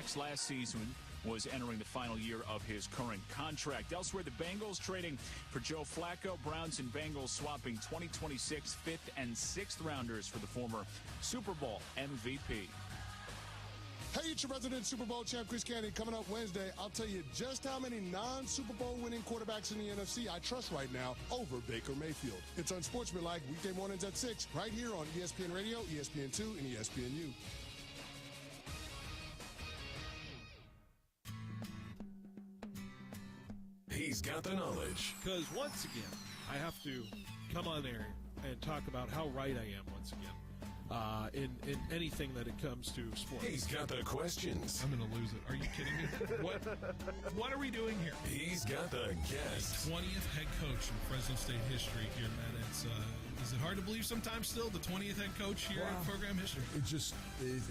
Max last season was entering the final year of his current contract. Elsewhere, the Bengals trading for Joe Flacco. Browns and Bengals swapping 2026 fifth and sixth rounders for the former Super Bowl MVP. Hey, it's your resident Super Bowl champ, Chris Candy. Coming up Wednesday, I'll tell you just how many non-Super Bowl winning quarterbacks in the NFC I trust right now over Baker Mayfield. It's Unsportsmanlike, weekday mornings at 6, right here on ESPN Radio, ESPN2, and ESPNU. He's got the knowledge. Because once again, I have to come on there and talk about how right I am once again. In anything that it comes to sports. He's got the questions. I'm going to lose it. Are you kidding me? What are we doing here? He's got the guests. 20th head coach in Fresno State history here, Matt. Is it hard to believe sometimes still the 20th head coach here in program history?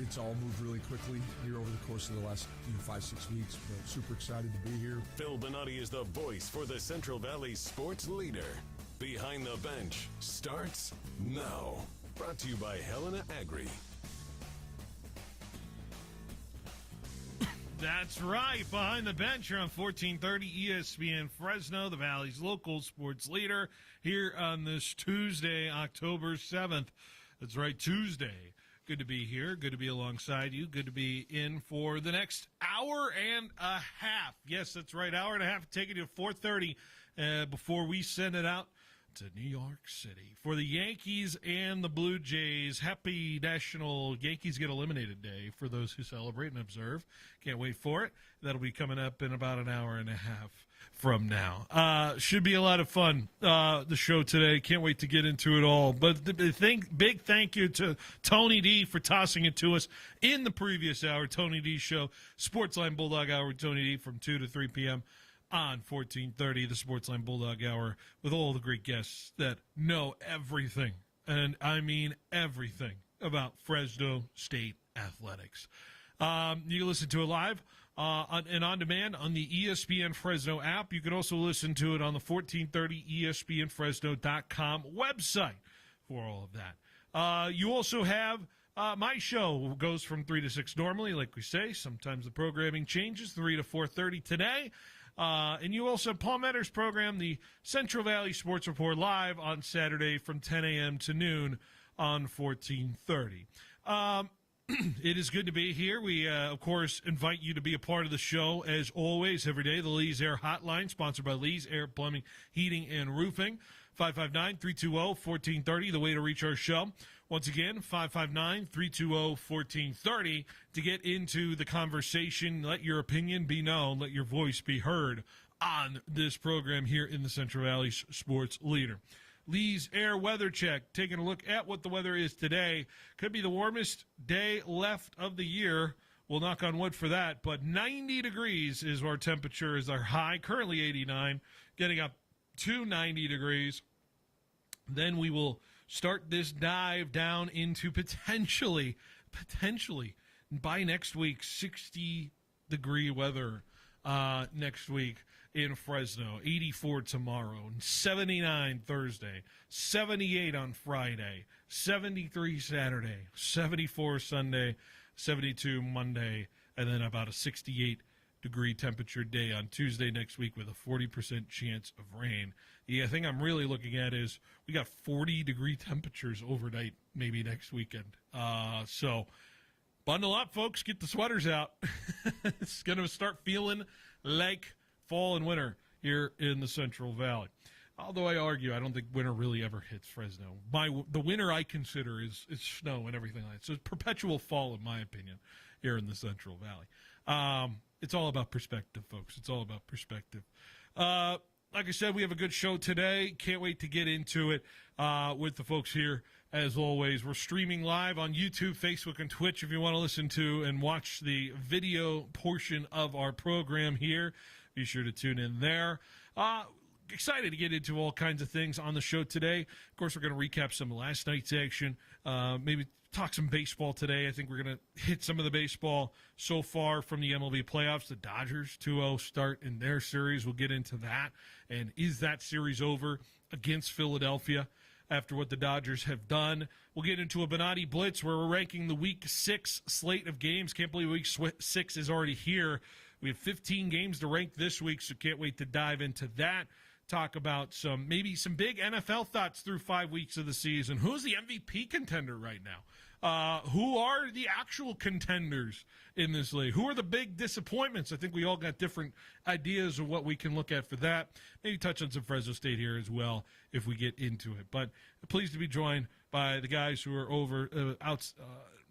It's all moved really quickly here over the course of the last 5-6 weeks. But super excited to be here. Phil Bonatti is the voice for the Central Valley sports leader. Behind the Bench starts now. Brought to you by Helena Agri. That's right. Behind the Bench here on 1430 ESPN Fresno, the Valley's local sports leader, here on this Tuesday, October 7th. That's right, Tuesday. Good to be here. Good to be alongside you. Good to be in for the next hour and a half. Yes, that's right, hour and a half. Taking you to 4:30 before we send it out to New York City for the Yankees and the Blue Jays. Happy National Yankees Get Eliminated Day for those who celebrate and observe. Can't wait for it. That'll be coming up in about an hour and a half from now. Should be a lot of fun, the show today. Can't wait to get into it all. But big thank you to Tony D for tossing it to us in the previous hour. Tony D Show, Sportsline Bulldog Hour with Tony D from 2 to 3 p.m. on 1430, the Sportsline Bulldog Hour, with all the great guests that know everything, and I mean everything, about Fresno State athletics. You can listen to it live and on demand on the ESPN Fresno app. You can also listen to it on the 1430 ESPNFresno.com website for all of that. You also have my show goes from 3 to 6 normally, like we say. Sometimes the programming changes, 3 to 4:30 today. And you also have Paul Metter's program, the Central Valley Sports Report, live on Saturday from 10 a.m. to noon on 1430. It is good to be here. We, of course, invite you to be a part of the show, as always, every day. The Lee's Air Hotline, sponsored by Lee's Air Plumbing, Heating, and Roofing. 559-320-1430, the way to reach our show. Once again, 559-320-1430 to get into the conversation. Let your opinion be known. Let your voice be heard on this program here in the Central Valley Sports Leader. Lee's Air Weather Check, taking a look at what the weather is today. Could be the warmest day left of the year. We'll knock on wood for that. But 90 degrees is our temperature, is our high. Currently 89, getting up to 90 degrees. Then we will start this dive down into potentially, by next week, 60-degree weather next week in Fresno. 84 tomorrow, 79 Thursday, 78 on Friday, 73 Saturday, 74 Sunday, 72 Monday, and then about a 68-degree temperature day on Tuesday next week with a 40% chance of rain. The thing I'm really looking at is we got 40-degree temperatures overnight maybe next weekend. So bundle up, folks. Get the sweaters out. It's going to start feeling like fall and winter here in the Central Valley. Although I argue I don't think winter really ever hits Fresno. The winter I consider is snow and everything like that. So it's perpetual fall, in my opinion, here in the Central Valley. It's all about perspective, folks. It's all about perspective. Like I said, we have a good show today. Can't wait to get into it with the folks here. As always, we're streaming live on YouTube, Facebook, and Twitch if you want to listen to and watch the video portion of our program here. Be sure to tune in there. Excited to get into all kinds of things on the show today. Of course, we're going to recap some of last night's action, maybe talk some baseball today. I think we're going to hit some of the baseball so far from the MLB playoffs. The Dodgers 2-0 start in their series. We'll get into that. And is that series over against Philadelphia? after what the Dodgers have done. We'll get into a Bonatti Blitz where we're ranking the Week 6 slate of games. Can't believe Week 6 is already here. We have 15 games to rank this week, so can't wait to dive into that. Talk about maybe some big NFL thoughts through 5 weeks of the season. Who's the MVP contender right now? Who are the actual contenders in this league? Who are the big disappointments? I think we all got different ideas of what we can look at for that. Maybe touch on some Fresno State here as well if we get into it. But pleased to be joined by the guys who are over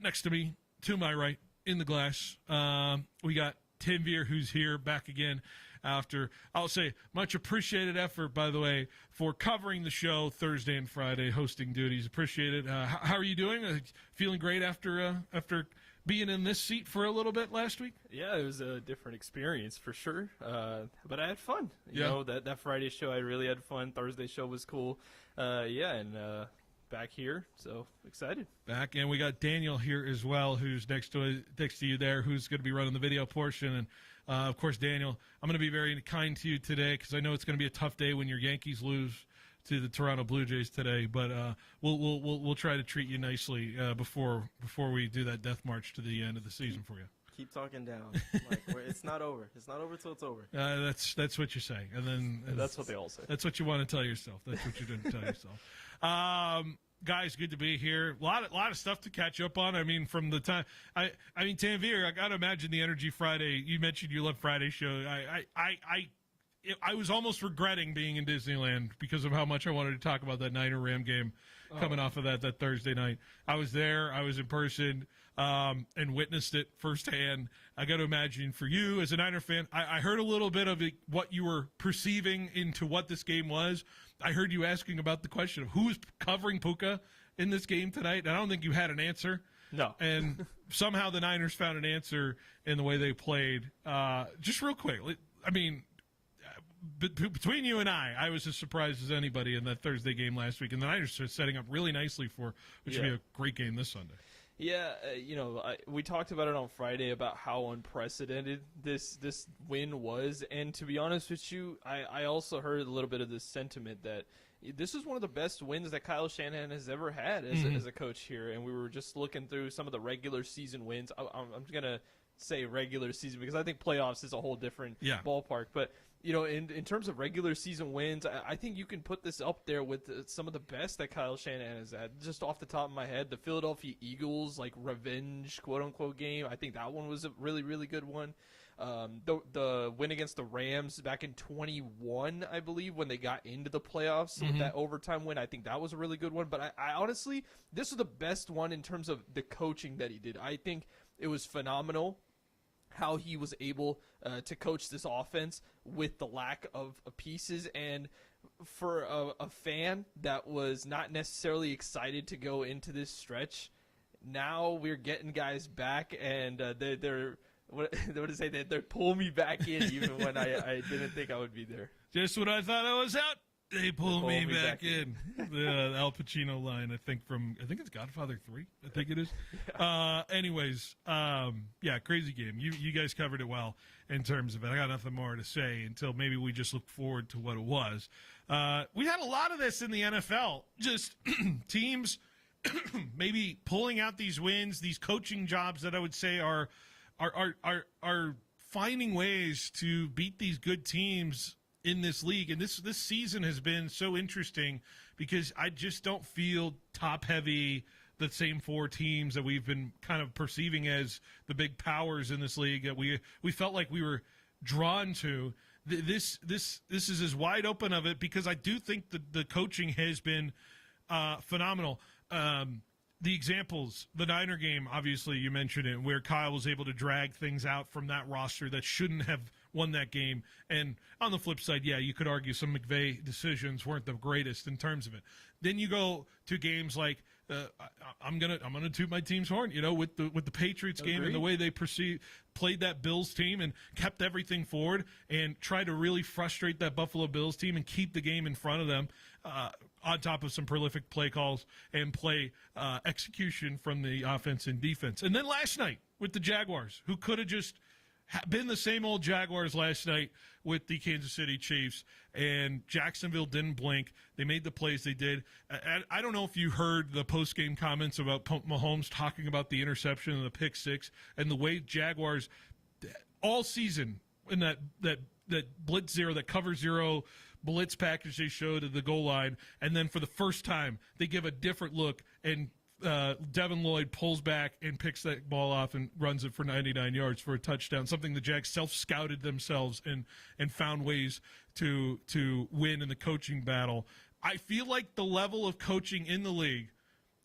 next to me, to my right, in the glass. We got Tim Veer, who's here back again after, I'll say, much appreciated effort, by the way, for covering the show Thursday and Friday, hosting duties. Appreciate it. How are you doing? Feeling great after being in this seat for a little bit last week? Yeah, it was a different experience for sure, but I had fun. You Yeah. know, that Friday show, I really had fun. Thursday show was cool. Back here, so excited. Back, and we got Daniel here as well, who's next to you there, who's going to be running the video portion. And of course, Daniel, I'm going to be very kind to you today because I know it's going to be a tough day when your Yankees lose to the Toronto Blue Jays today. But we'll try to treat you nicely before we do that death march to the end of the season for you. Keep talking down. It's not over. It's not over till it's over. That's what you're saying, and then That's what they all say. That's what you want to tell yourself. That's what you're going to tell yourself. Guys, good to be here. A lot of stuff to catch up on. I mean, from the time I mean, Tanvir, I got to imagine the Energy Friday. You mentioned you love Friday show. I was almost regretting being in Disneyland because of how much I wanted to talk about that Niner Ram game coming off of that Thursday night. I was there. I was in person and witnessed it firsthand. I got to imagine for you as a Niner fan, I heard a little bit of what you were perceiving into what this game was. I heard you asking about the question of who's covering Puka in this game tonight. And I don't think you had an answer. No. And somehow the Niners found an answer in the way they played. Just real quick, I mean, between you and I was as surprised as anybody in that Thursday game last week. And the Niners are setting up really nicely for which should be a great game this Sunday. Yeah, we talked about it on Friday about how unprecedented this win was, and to be honest with you, I also heard a little bit of this sentiment that this is one of the best wins that Kyle Shanahan has ever had as a coach here, and we were just looking through some of the regular season wins. I'm going to say regular season because I think playoffs is a whole different ballpark, but in terms of regular season wins, I think you can put this up there with some of the best that Kyle Shanahan has had. Just off the top of my head, the Philadelphia Eagles, revenge, quote-unquote game, I think that one was a really, really good one. The win against the Rams back in 21, I believe, when they got into the playoffs with that overtime win, I think that was a really good one. But I honestly, this was the best one in terms of the coaching that he did. I think it was phenomenal how he was able to coach this offense with the lack of pieces. And for a fan that was not necessarily excited to go into this stretch, now we're getting guys back, and they're pulling me back in even when I didn't think I would be there. Just when I thought I was out, they pulled me back in. The Al Pacino line, I think it's Godfather 3, I think it is. Anyways, crazy game. You guys covered it well in terms of it. I got nothing more to say until maybe we just look forward to what it was. We had a lot of this in the NFL, just teams maybe pulling out these wins, these coaching jobs that I would say are finding ways to beat these good teams in this league. And this season has been so interesting because I just don't feel top heavy the same four teams that we've been kind of perceiving as the big powers in this league that we felt like we were drawn to. This is as wide open of it because I do think the coaching has been phenomenal. The examples, the Niner game, obviously you mentioned it, where Kyle was able to drag things out from that roster that shouldn't have won that game. And on the flip side, you could argue some McVay decisions weren't the greatest in terms of it. Then you go to games like I'm gonna toot my team's horn, with the Patriots game and the way they played that Bills team and kept everything forward and tried to really frustrate that Buffalo Bills team and keep the game in front of them. On top of some prolific play calls and play execution from the offense and defense. And then last night with the Jaguars, who could have just been the same old Jaguars last night with the Kansas City Chiefs, and Jacksonville didn't blink. They made the plays they did. I don't know if you heard the post-game comments about Mahomes talking about the interception and the pick six and the way Jaguars all season in that blitz zero, that cover zero blitz package they showed at the goal line, and then for the first time they give a different look, and Devin Lloyd pulls back and picks that ball off and runs it for 99 yards for a touchdown, something the Jags self-scouted themselves and found ways to win in the coaching battle. I feel like the level of coaching in the league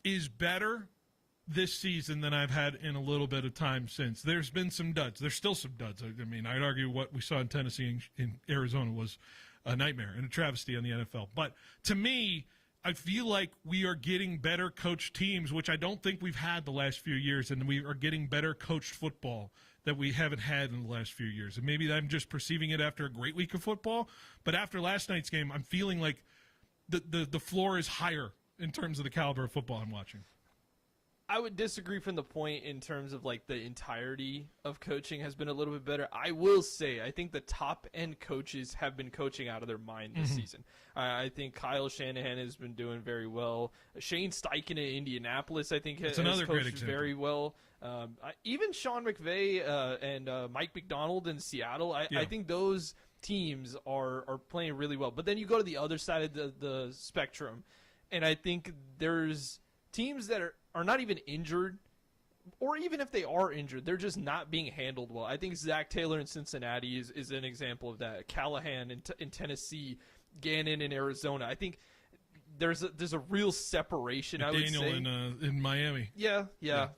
is better this season than I've had in a little bit of time since. There's been some duds. There's still some duds. I mean, I'd argue what we saw in Tennessee and in Arizona was a nightmare and a travesty on the NFL. But to me, I feel like we are getting better coached teams, which I don't think we've had the last few years, and we are getting better coached football that we haven't had in the last few years. And maybe I'm just perceiving it after a great week of football, but after last night's game, I'm feeling like the floor is higher in terms of the caliber of football I'm watching. I would disagree from the point in terms of like the entirety of coaching has been a little bit better. I will say I think the top end coaches have been coaching out of their mind this season. I think Kyle Shanahan has been doing very well. Shane Steichen in Indianapolis, I think, has coached very well. Even Sean McVay and Mike McDonald in Seattle, I think those teams are playing really well. But then you go to the other side of the spectrum, and I think there's teams that are not even injured, or even if they are injured, they're just not being handled well. I think Zach Taylor in Cincinnati is an example of that. Callahan in Tennessee, Gannon in Arizona. I think there's a real separation. I would say in Miami. Yeah.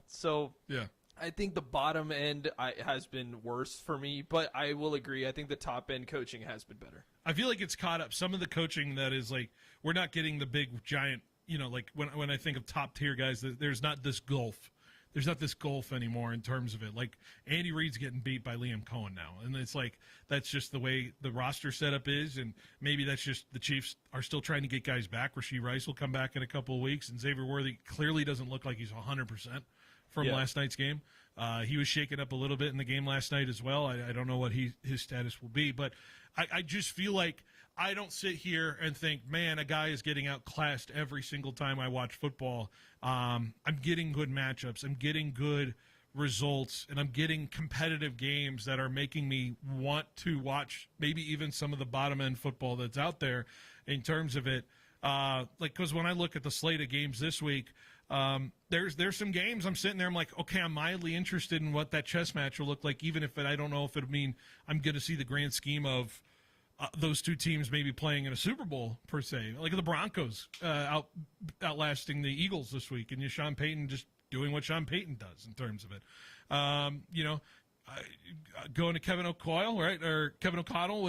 So yeah. I think the bottom end has been worse for me, but I will agree. I think the top end coaching has been better. I feel like it's caught up. Some of the coaching that is like, we're not getting the big giant, like when I think of top tier guys, there's not this gulf. There's not this gulf anymore in terms of it. Like Andy Reid's getting beat by Liam Cohen now, and it's like that's just the way the roster setup is, and maybe that's just the Chiefs are still trying to get guys back. Rashee Rice will come back in a couple of weeks, and Xavier Worthy clearly doesn't look like he's 100% from last night's game. He was shaken up a little bit in the game last night as well. I don't know what his status will be, but I just feel like I don't sit here and think, man, a guy is getting outclassed every single time I watch football. I'm getting good matchups. I'm getting good results, and I'm getting competitive games that are making me want to watch maybe even some of the bottom-end football that's out there in terms of it. Because when I look at the slate of games this week, there's some games I'm sitting there, I'm like, okay, I'm mildly interested in what that chess match will look like, even if I don't know if it'll mean I'm going to see the grand scheme of those two teams maybe playing in a Super Bowl per se, like the Broncos outlasting the Eagles this week, and Sean Payton just doing what Sean Payton does in terms of it. Going to Kevin O'Connell, right, or Kevin O'Connell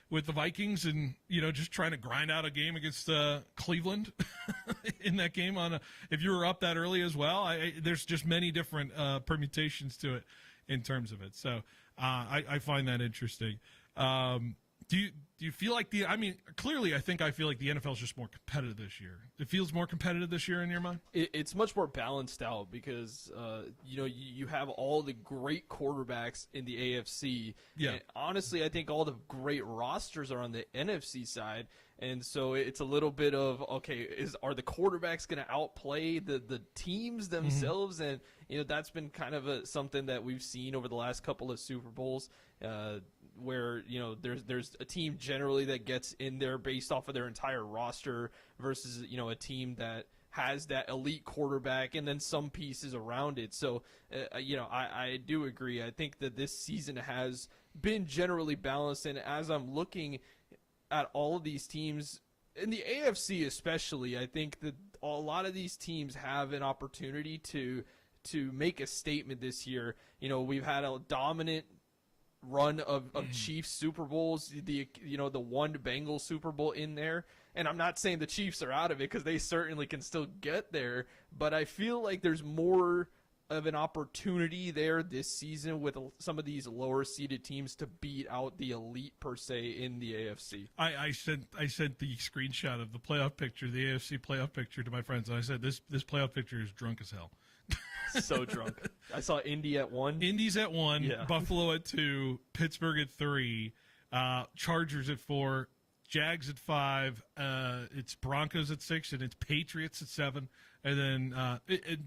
with the Vikings, and just trying to grind out a game against Cleveland in that game. If you were up that early as well, there's just many different permutations to it in terms of it. So I find that interesting. Do you feel like clearly I feel like the NFL is just more competitive this year. It feels more competitive this year in your mind? It's much more balanced out because, you have all the great quarterbacks in the AFC. Yeah. And honestly, I think all the great rosters are on the NFC side. And so it's a little bit of, okay, are the quarterbacks going to outplay the teams themselves? And, that's been kind of something that we've seen over the last couple of Super Bowls. Where there's a team generally that gets in there based off of their entire roster versus a team that has that elite quarterback and then some pieces around it. So I do agree. I think that this season has been generally balanced, and as I'm looking at all of these teams in the AFC especially, I think that a lot of these teams have an opportunity to make a statement this year. We've had a dominant run of Chiefs Super Bowls, the one Bengals Super Bowl in there, and I'm not saying the Chiefs are out of it because they certainly can still get there, but I feel like there's more of an opportunity there this season with some of these lower seeded teams to beat out the elite per se in the AFC. I sent the screenshot of the playoff picture, the AFC playoff picture, to my friends, and I said this playoff picture is drunk as hell. So drunk. I saw Indy at 1. Indy's at 1, Yeah. Buffalo at 2, Pittsburgh at 3, Chargers at 4, Jags at 5, it's Broncos at 6, and it's Patriots at 7. And then,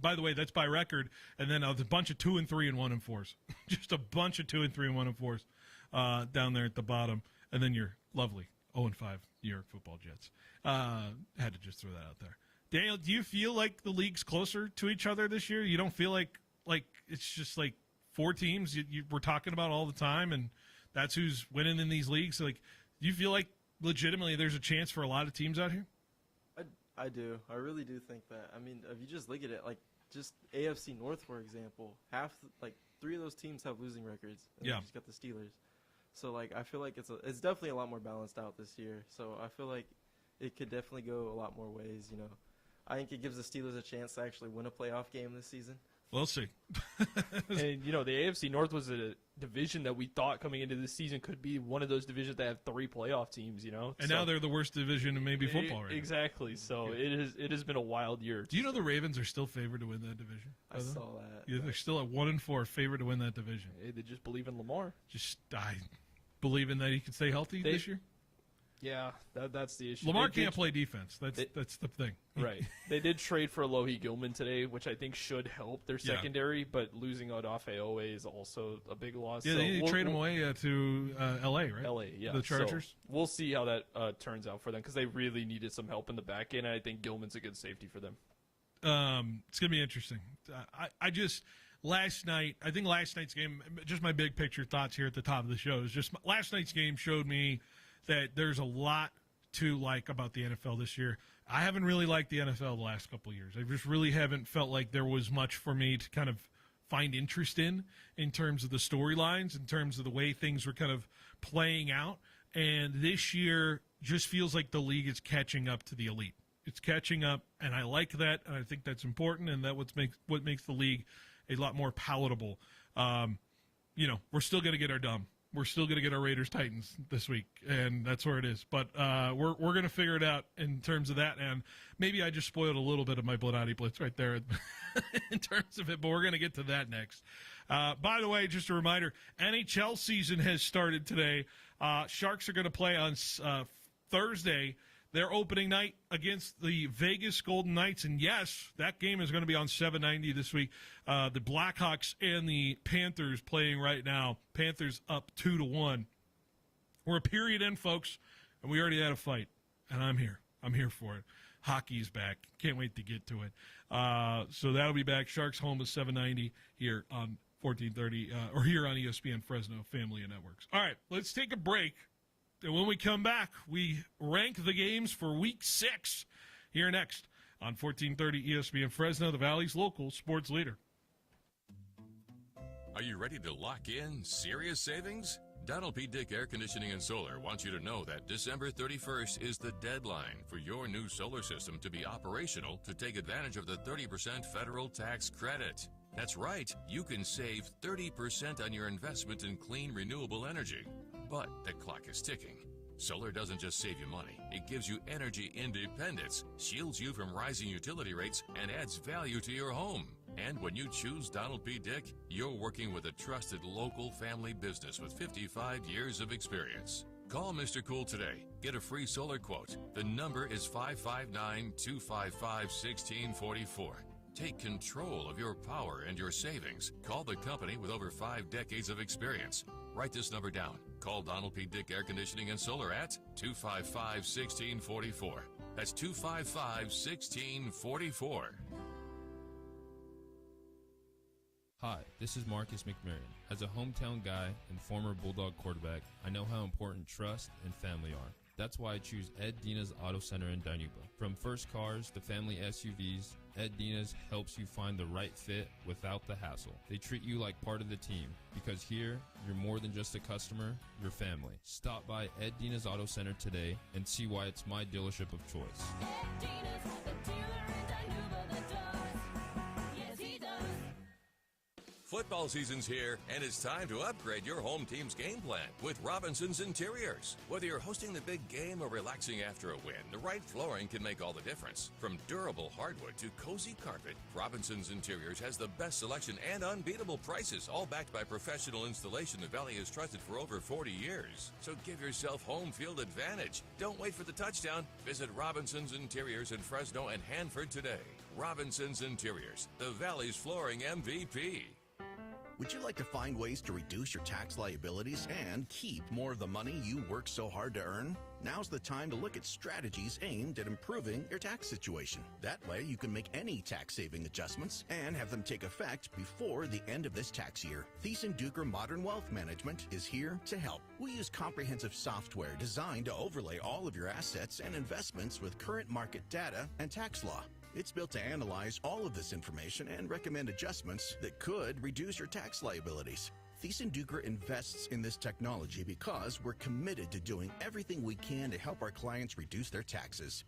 by the way, that's by record. And then a bunch of 2 and 3 and 1 and 4s. Just a bunch of 2 and 3 and 1 and 4s down there at the bottom. And then your lovely 0 and 5 New York Football Jets. Had to just throw that out there. Daniel, do you feel like the league's closer to each other this year? You don't feel like it's just like 4 teams we're talking about all the time, and that's who's winning in these leagues? Like, do you feel like legitimately there's a chance for a lot of teams out here? I do. I really do think that. I mean, if you just look at it, like just AFC North, for example, 3 of those teams have losing records. And Yeah. You just got the Steelers. So like, I feel like it's definitely a lot more balanced out this year. So I feel like it could definitely go a lot more ways. You know, I think it gives the Steelers a chance to actually win a playoff game this season. We'll see. And, the AFC North was a division that we thought coming into this season could be one of those divisions that have 3 playoff teams, And now they're the worst division in maybe football right now. Exactly. So it has been a wild year. Do you know the Ravens are still favored to win that division? I saw that. Yeah, they're still at 1 and 4, favored to win that division. Hey, they just believe in Lamar. I believing that he can stay healthy this year. Yeah, that's the issue. Lamar can't play defense. That's the thing. Right. They did trade for Alohi Gilman today, which I think should help their secondary, but losing Odafe Owe is also a big loss. Yeah, they trade him away to L.A., right? L.A., yeah. The Chargers. So we'll see how that turns out for them, because they really needed some help in the back end, and I think Gilman's a good safety for them. It's going to be interesting. I think last night's game, just my big picture thoughts here at the top of the show, is just last night's game showed me that there's a lot to like about the NFL this year. I haven't really liked the NFL the last couple of years. I just really haven't felt like there was much for me to kind of find interest in terms of the storylines, in terms of the way things were kind of playing out. And this year just feels like the league is catching up to the elite. It's catching up, and I like that, and I think that's important, and that what makes the league a lot more palatable. We're still going to get our dumb. We're still going to get our Raiders-Titans this week, and that's where it is. But we're going to figure it out in terms of that, and maybe I just spoiled a little bit of my Blonati Blitz right there in terms of it, but we're going to get to that next. By the way, just a reminder, NHL season has started today. Sharks are going to play on Thursday, their opening night against the Vegas Golden Knights. And yes, that game is going to be on 790 this week. The Blackhawks and the Panthers playing right now. Panthers up 2-1. We're a period in, folks, and we already had a fight. And I'm here. I'm here for it. Hockey's back. Can't wait to get to it. So that'll be back. Sharks home is 790 here on 1430, or here on ESPN Fresno Family and Networks. All right, let's take a break. And when we come back, we rank the games for Week 6 here next on 1430 ESPN Fresno, the Valley's local sports leader. Are you ready to lock in serious savings? Donald P. Dick Air Conditioning and Solar wants you to know that December 31st is the deadline for your new solar system to be operational to take advantage of the 30% federal tax credit. That's right, you can save 30% on your investment in clean, renewable energy. But the clock is ticking. Solar doesn't just save you money. It gives you energy independence, shields you from rising utility rates, and adds value to your home. And when you choose Donald P. Dick, you're working with a trusted local family business with 55 years of experience. Call Mr. Cool today. Get a free solar quote. The number is 559-255-1644. Take control of your power and your savings. Call the company with over 5 decades of experience. Write this number down. Call Donald P. Dick Air Conditioning and Solar at 255-1644. That's 255-1644. Hi, this is Marcus McMarion. As a hometown guy and former Bulldog quarterback, I know how important trust and family are. That's why I choose Ed Dina's Auto Center in Dinuba. From first cars to family SUVs, Ed Dina's helps you find the right fit without the hassle. They treat you like part of the team, because here, you're more than just a customer, you're family. Stop by Ed Dina's Auto Center today and see why it's my dealership of choice. Ed Dina's, the dealer in Dinuba that does. Yes, he does. Football season's here, and it's time to upgrade your home team's game plan with Robinson's Interiors. Whether you're hosting the big game or relaxing after a win, the right flooring can make all the difference. From durable hardwood to cozy carpet, Robinson's Interiors has the best selection and unbeatable prices, all backed by professional installation the Valley has trusted for over 40 years. So give yourself home field advantage. Don't wait for the touchdown. Visit Robinson's Interiors in Fresno and Hanford today. Robinson's Interiors, the Valley's flooring MVP. Would you like to find ways to reduce your tax liabilities and keep more of the money you work so hard to earn? Now's the time to look at strategies aimed at improving your tax situation. That way you can make any tax-saving adjustments and have them take effect before the end of this tax year. Thiessen-Duker Modern Wealth Management is here to help. We use comprehensive software designed to overlay all of your assets and investments with current market data and tax law. It's built to analyze all of this information and recommend adjustments that could reduce your tax liabilities. Thiessen-Duker invests in this technology because we're committed to doing everything we can to help our clients reduce their taxes.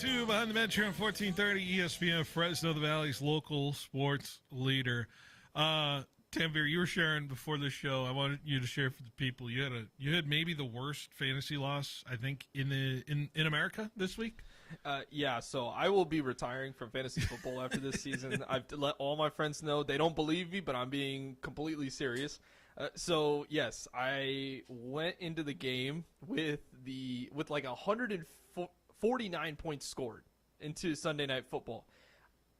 To Behind the Bench here on 1430 ESPN, Fresno, the Valley's local sports leader. Tanvir, you were sharing before the show. I wanted you to share for the people. You had maybe the worst fantasy loss, I think, in America this week. Yeah, so I will be retiring from fantasy football after this season. I've let all my friends know. They don't believe me, but I'm being completely serious. So yes, I went into the game with like 149 points scored into Sunday Night Football.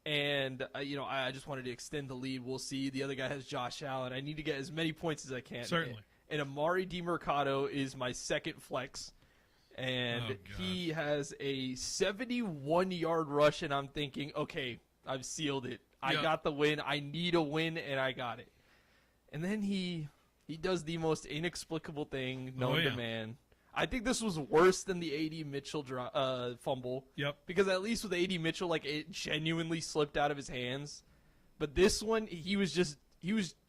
And, I just wanted to extend the lead. We'll see. The other guy has Josh Allen. I need to get as many points as I can. Certainly. And Amari DiMercato is my second flex. And he has a 71-yard rush, and I'm thinking, okay, I've sealed it. I got the win. I need a win, and I got it. And then he does the most inexplicable thing known to man. I think this was worse than the A.D. Mitchell fumble. Yep. Because at least with A.D. Mitchell, like, it genuinely slipped out of his hands. But this one, he was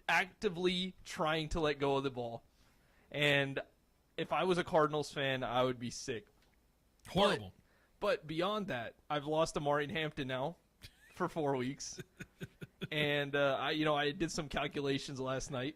actively trying to let go of the ball. And if I was a Cardinals fan, I would be sick. Horrible. But beyond that, I've lost Amari Hampton now for 4 weeks. And, I did some calculations last night.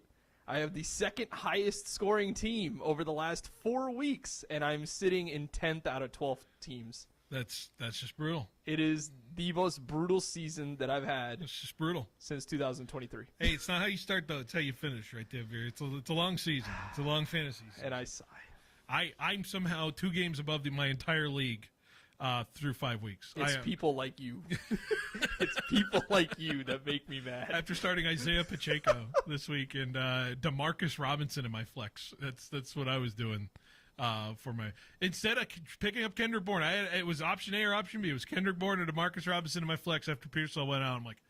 I have the second highest scoring team over the last 4 weeks, and I'm sitting in 10th out of 12 teams. That's just brutal. It is the most brutal season that I've had. It's just brutal Since 2023. Hey, it's not how you start, though. It's how you finish, right there, Veer. It's a long season. It's a long fantasy season. And I sigh. I'm somehow 2 games above my entire league through 5 weeks. It's people like you. It's people like you that make me mad. After starting Isaiah Pacheco this week and DeMarcus Robinson in my flex, that's what I was doing for my. Instead of picking up Kendrick Bourne, it was option A or option B. It was Kendrick Bourne or DeMarcus Robinson in my flex after Pearsall went out. I'm like,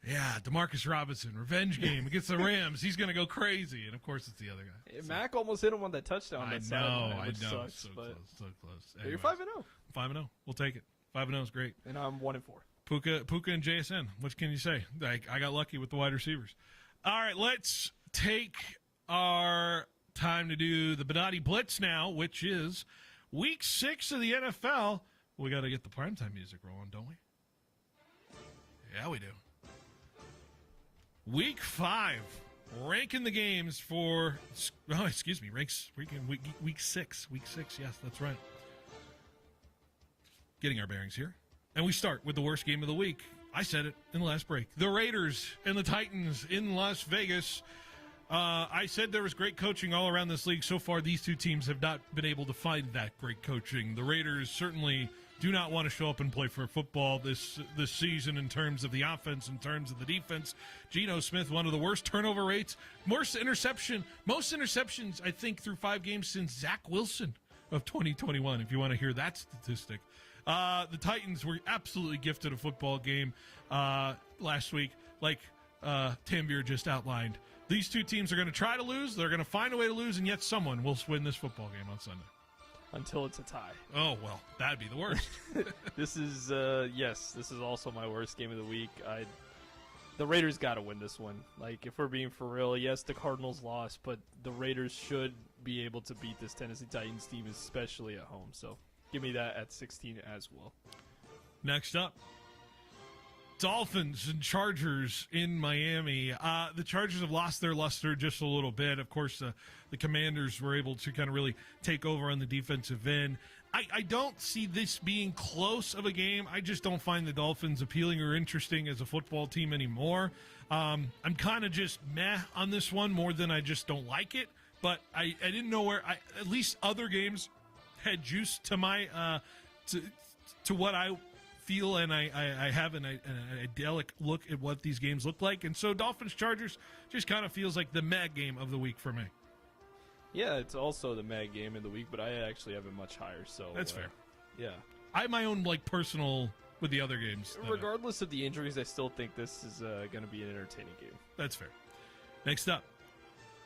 Yeah, Demarcus Robinson, revenge game against the Rams. He's going to go crazy. And, of course, it's the other guy. Mac almost hit him on that touchdown. I that know. which sucks, so but close. But you're 5-0. 5-0. We'll take it. 5-0 is great. And I'm 1-4. Puka and JSN. What can you say? I got lucky with the wide receivers. All right, let's take our time to do the Benatti Blitz now, which is Week 6 of the NFL. We got to get the primetime music rolling, don't we? Yeah, we do. Week 5, ranking the games for, ranking week 6. Week 6, yes, that's right. Getting our bearings here. And we start with the worst game of the week. I said it in the last break. The Raiders and the Titans in Las Vegas. I said there was great coaching all around this league. So far, these two teams have not been able to find that great coaching. The Raiders certainly do not want to show up and play for football this season in terms of the offense, in terms of the defense. Geno Smith, one of the worst turnover rates, most interceptions, I think, through 5 games since Zach Wilson of 2021, if you want to hear that statistic. The Titans were absolutely gifted a football game last week, like Tanvir just outlined. These two teams are going to try to lose. They're going to find a way to lose, and yet someone will win this football game on Sunday. Until it's a tie. Oh, well, that'd be the worst. This is also my worst game of the week. The Raiders got to win this one. Like, if we're being for real, yes, the Cardinals lost, but the Raiders should be able to beat this Tennessee Titans team, especially at home. So give me that at 16 as well. Next up, Dolphins and Chargers in Miami. The Chargers have lost their luster just a little bit. Of course, the Commanders were able to kind of really take over on the defensive end. I don't see this being close of a game. I just don't find the Dolphins appealing or interesting as a football team anymore. I'm kind of just meh on this one more than I just don't like it. But I didn't know where at least other games had juice to my to what I feel, and I have an idyllic look at what these games look like. And so Dolphins-Chargers just kind of feels like the mad game of the week for me. Yeah, it's also the mad game of the week, but I actually have it much higher. So that's fair. Yeah. I have my own personal with the other games. Regardless of the injuries, I still think this is going to be an entertaining game. That's fair. Next up,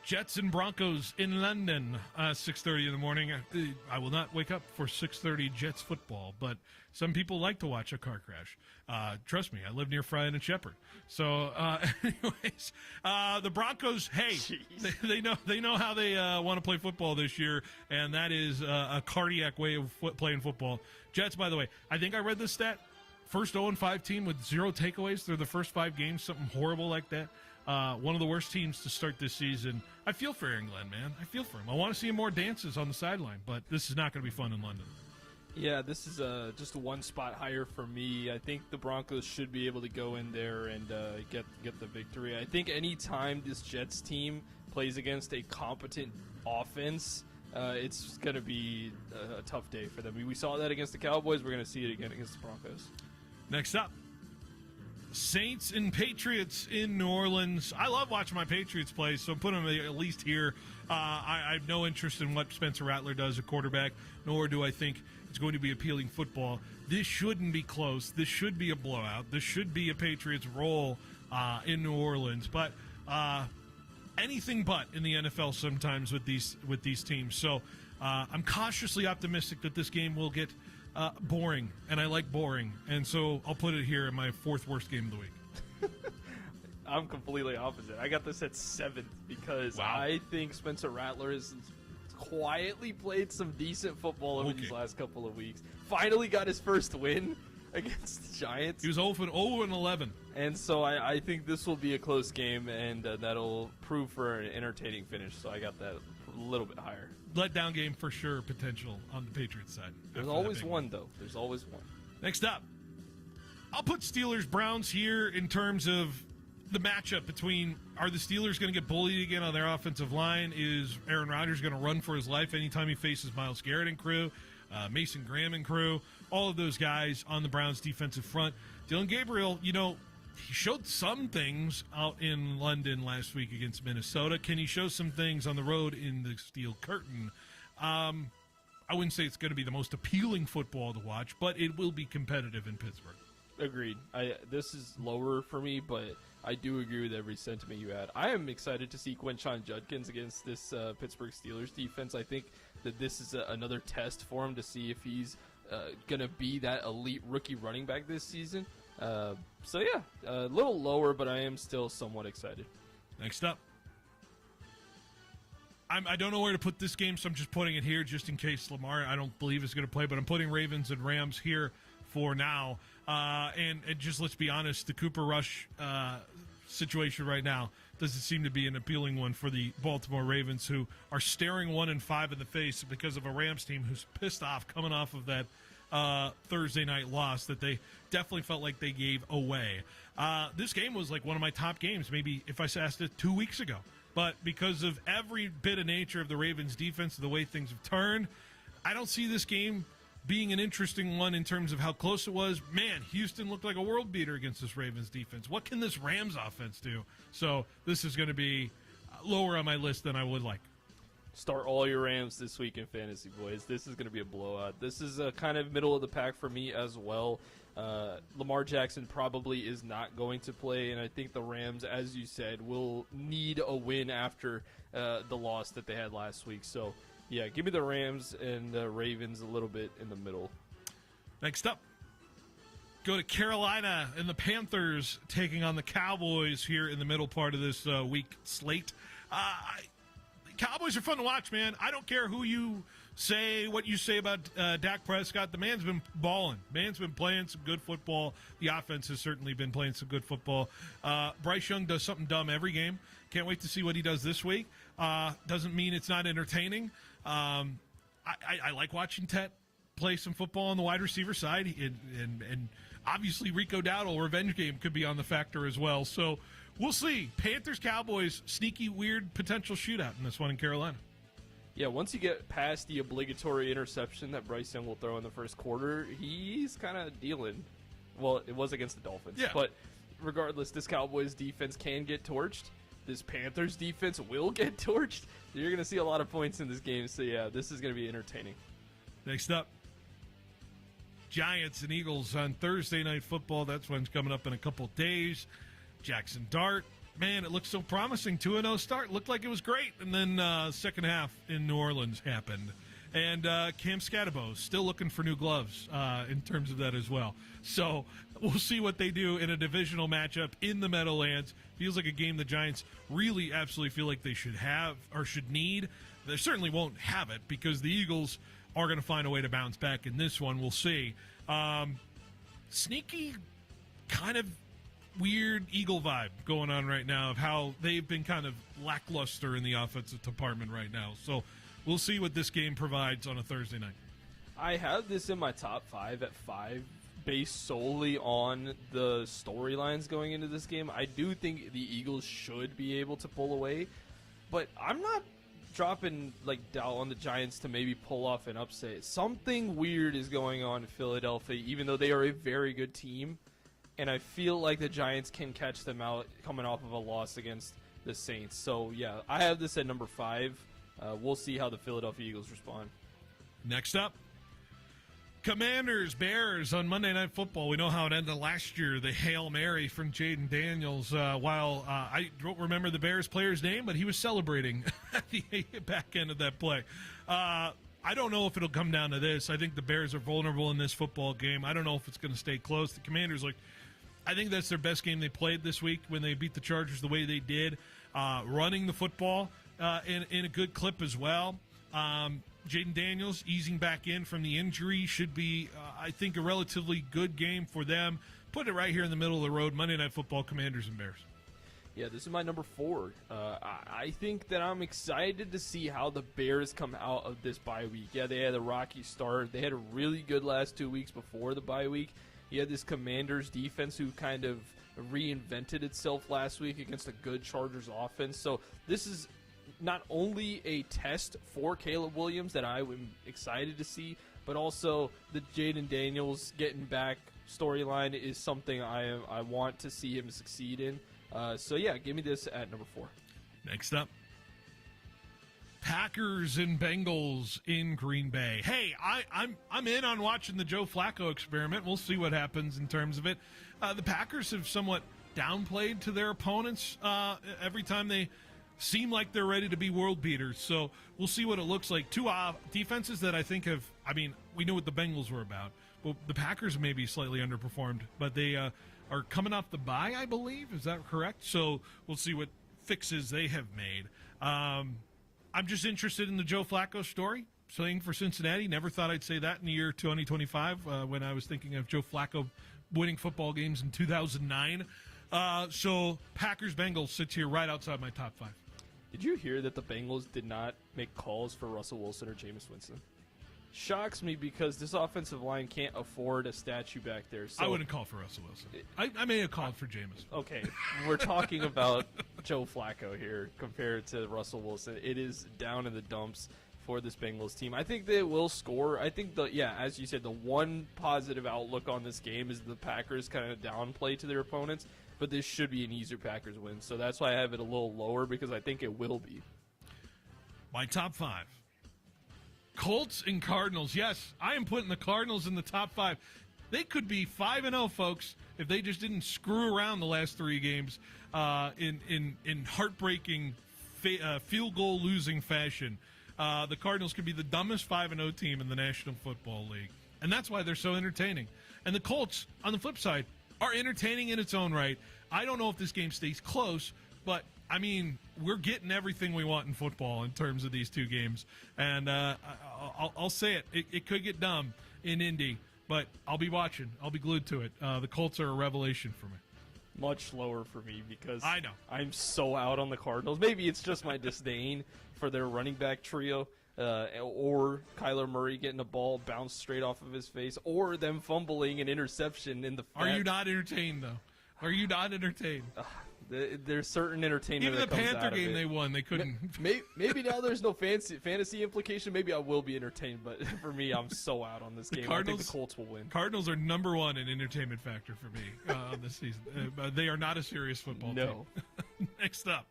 Jets and Broncos in London, 6:30 in the morning. I will not wake up for 6:30 Jets football, but some people like to watch a car crash. Trust me, I live near Friday and Shepherd. So, anyways, the Broncos, hey, they know how they want to play football this year, and that is a cardiac way of playing football. Jets, by the way, I think I read this stat. First 0-5 team with 0 takeaways through the first 5 games, something horrible like that. One of the worst teams to start this season. I feel for Aaron Glenn, man. I feel for him. I want to see more dances on the sideline, but this is not going to be fun in London. Yeah, this is just one spot higher for me. I think the Broncos should be able to go in there and get the victory. I think any time this Jets team plays against a competent offense, it's going to be a tough day for them. We saw that against the Cowboys. We're going to see it again against the Broncos. Next up, Saints and Patriots in New Orleans. I love watching my Patriots play, so I'm putting them at least here. I have no interest in what Spencer Rattler does at quarterback, nor do I think it's going to be appealing football. This shouldn't be close. This should be a blowout. This should be a Patriots roll in New Orleans. But anything but in the NFL sometimes with these teams. So I'm cautiously optimistic that this game will get boring, and I like boring. And so I'll put it here in my 4th worst game of the week. I'm completely opposite. I got this at 7th because I think Spencer Rattler has quietly played some decent football over these last couple of weeks. Finally got his first win against the Giants. He was 0-11. And so I think this will be a close game, and that'll prove for an entertaining finish. So I got that a little bit higher. Letdown game for sure, potential on the Patriots side. There's always one, though. There's always one. Next up, I'll put Steelers-Browns here in terms of the matchup between, are the Steelers going to get bullied again on their offensive line? Is Aaron Rodgers going to run for his life anytime he faces Myles Garrett and crew, Mason Graham and crew, all of those guys on the Browns defensive front? Dylan Gabriel, he showed some things out in London last week against Minnesota. Can he show some things on the road in the Steel Curtain? I wouldn't say it's going to be the most appealing football to watch, but it will be competitive in Pittsburgh. Agreed. This is lower for me, but I do agree with every sentiment you had. I am excited to see Quinshon Judkins against this Pittsburgh Steelers defense. I think that this is another test for him to see if he's going to be that elite rookie running back this season. So, yeah, a little lower, but I am still somewhat excited. Next up. I don't know where to put this game, so I'm just putting it here just in case Lamar, I don't believe, is going to play, but I'm putting Ravens and Rams here for now. And just let's be honest, the Cooper Rush situation right now doesn't seem to be an appealing one for the Baltimore Ravens, who are staring 1-5 in the face because of a Rams team who's pissed off coming off of that Thursday night loss that they definitely felt like they gave away. This game was like one of my top games, maybe if I asked it 2 weeks ago. But because of every bit of nature of the Ravens' defense, the way things have turned, I don't see this game being an interesting one in terms of how close it was. Man, Houston looked like a world beater against this Ravens defense. What can this Rams offense do? So this is going to be lower on my list than I would like. Start all your Rams this week in fantasy, boys. This is going to be a blowout. This is a kind of middle of the pack for me as well. Lamar Jackson probably is not going to play, and I think the Rams, as you said, will need a win after the loss that they had last week. So, yeah, give me the Rams and the Ravens a little bit in the middle. Next up, go to Carolina and the Panthers taking on the Cowboys here in the middle part of this week slate. Cowboys are fun to watch, man. I don't care who you say, what you say about Dak Prescott. The man's been balling. Man's been playing some good football. The offense has certainly been playing some good football. Bryce Young does something dumb every game. Can't wait to see what he does this week. Doesn't mean it's not entertaining. I like watching Tet play some football on the wide receiver side. And obviously Rico Dowdle, revenge game, could be on the factor as well. So we'll see. Panthers-Cowboys, sneaky, weird potential shootout in this one in Carolina. Yeah, once you get past the obligatory interception that Bryce Young will throw in the first quarter, he's kind of dealing. Well, it was against the Dolphins. Yeah. But regardless, this Cowboys defense can get torched. This Panthers defense will get torched. You're going to see a lot of points in this game. So, yeah, this is going to be entertaining. Next up, Giants and Eagles on Thursday Night Football. That's one's coming up in a couple days. Jackson Dart. Man, it looked so promising. 2-0 start. Looked like it was great. And then second half in New Orleans happened. And Cam Scatterbo still looking for new gloves in terms of that as well. So we'll see what they do in a divisional matchup in the Meadowlands. Feels like a game the Giants really absolutely feel like they should have or should need. They certainly won't have it because the Eagles are going to find a way to bounce back in this one. We'll see. Sneaky kind of weird Eagle vibe going on right now of how they've been kind of lackluster in the offensive department right now. So we'll see what this game provides on a Thursday night. I have this in my top 5 at 5 based solely on the storylines going into this game. I do think the Eagles should be able to pull away, but I'm not dropping doubt on the Giants to maybe pull off an upset. Something weird is going on in Philadelphia, even though they are a very good team. And I feel like the Giants can catch them out coming off of a loss against the Saints. So, yeah, I have this at number 5. We'll see how the Philadelphia Eagles respond. Next up, Commanders, Bears on Monday Night Football. We know how it ended last year. The Hail Mary from Jaden Daniels. While I don't remember the Bears player's name, but he was celebrating at the back end of that play. I don't know if it'll come down to this. I think the Bears are vulnerable in this football game. I don't know if it's going to stay close. The Commanders, I think that's their best game they played this week when they beat the Chargers the way they did, running the football in a good clip as well. Jaden Daniels easing back in from the injury should be, I think, a relatively good game for them. Put it right here in the middle of the road, Monday Night Football, Commanders and Bears. Yeah, this is my number 4. I think that I'm excited to see how the Bears come out of this bye week. Yeah, they had a rocky start. They had a really good last 2 weeks before the bye week. You had this Commanders defense who kind of reinvented itself last week against a good Chargers offense. So this is not only a test for Caleb Williams that I'm excited to see, but also the Jaden Daniels getting back storyline is something I want to see him succeed in. So, yeah, give me this at number 4. Next up, Packers and Bengals in Green Bay. Hey, I'm in on watching the Joe Flacco experiment. We'll see what happens in terms of it. The Packers have somewhat downplayed to their opponents every time they seem like they're ready to be world beaters. So we'll see what it looks like. Two defenses that I think have, we knew what the Bengals were about. Well, the Packers may be slightly underperformed, but they are coming off the bye, I believe. Is that correct? So we'll see what fixes they have made. I'm just interested in the Joe Flacco story. Playing for Cincinnati. Never thought I'd say that in the year 2025 when I was thinking of Joe Flacco winning football games in 2009. So Packers-Bengals sits here right outside my top 5. Did you hear that the Bengals did not make calls for Russell Wilson or Jameis Winston? Shocks me because this offensive line can't afford a statue back there. So I wouldn't call for Russell Wilson. I may have called for Jameis. Okay, we're talking about Joe Flacco here compared to Russell Wilson. It is down in the dumps for this Bengals team. I think they will score. I think, as you said, the one positive outlook on this game is the Packers kind of downplay to their opponents, but this should be an easier Packers win. So that's why I have it a little lower because I think it will be. My top 5. Colts and Cardinals. Yes, I am putting the Cardinals in the top 5. They could be 5-0, folks, if they just didn't screw around the last 3 games in heartbreaking field goal losing fashion. The Cardinals could be the dumbest 5-0 team in the National Football League, and that's why they're so entertaining. And the Colts, on the flip side, are entertaining in its own right. I don't know if this game stays close, but we're getting everything we want in football in terms of these 2 games. And I'll say it. It could get dumb in Indy, but I'll be watching. I'll be glued to it. The Colts are a revelation for me. Much lower for me because I know I'm so out on the Cardinals. Maybe it's just my disdain for their running back trio, or Kyler Murray getting a ball bounced straight off of his face, or them fumbling an interception in the. Are you not entertained though? Are you not entertained? There's certain entertainment. Even that the comes Panther out game of it. they won, they couldn't. Maybe now there's no fantasy implication. Maybe I will be entertained, but for me, I'm so out on this game. I think the Colts will win. Cardinals are number 1 in entertainment factor for me this season. They are not a serious football team. Next up,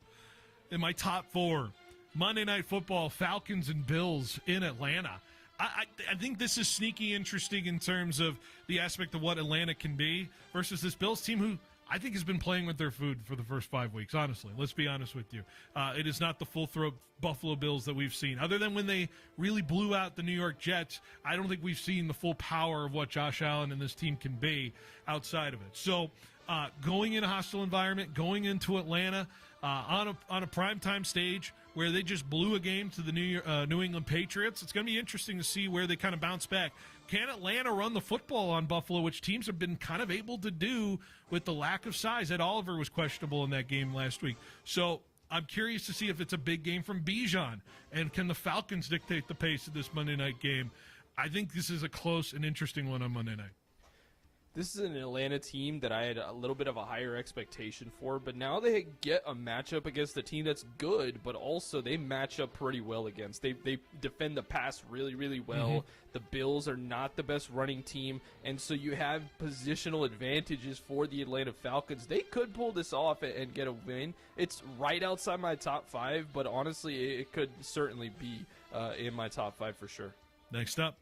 in my top 4, Monday Night Football, Falcons and Bills in Atlanta. I think this is sneaky interesting in terms of the aspect of what Atlanta can be versus this Bills team who I think has been playing with their food for the first 5 weeks, honestly. Let's be honest with you. It is not the full-throat Buffalo Bills that we've seen. Other than when they really blew out the New York Jets, I don't think we've seen the full power of what Josh Allen and this team can be outside of it. So going in a hostile environment, going into Atlanta on a primetime stage where they just blew a game to the New England Patriots, it's going to be interesting to see where they kind of bounce back. Can Atlanta run the football on Buffalo, which teams have been kind of able to do with the lack of size? Ed Oliver was questionable in that game last week. So I'm curious to see if it's a big game from Bijan, and can the Falcons dictate the pace of this Monday night game? I think this is a close and interesting one on Monday night. This is an Atlanta team that I had a little bit of a higher expectation for, but now they get a matchup against a team that's good, but also they match up pretty well against. They defend the pass really, really well. Mm-hmm. The Bills are not the best running team, and so you have positional advantages for the Atlanta Falcons. They could pull this off and get a win. It's right outside my top 5, but honestly, it could certainly be in my top 5 for sure. Next up,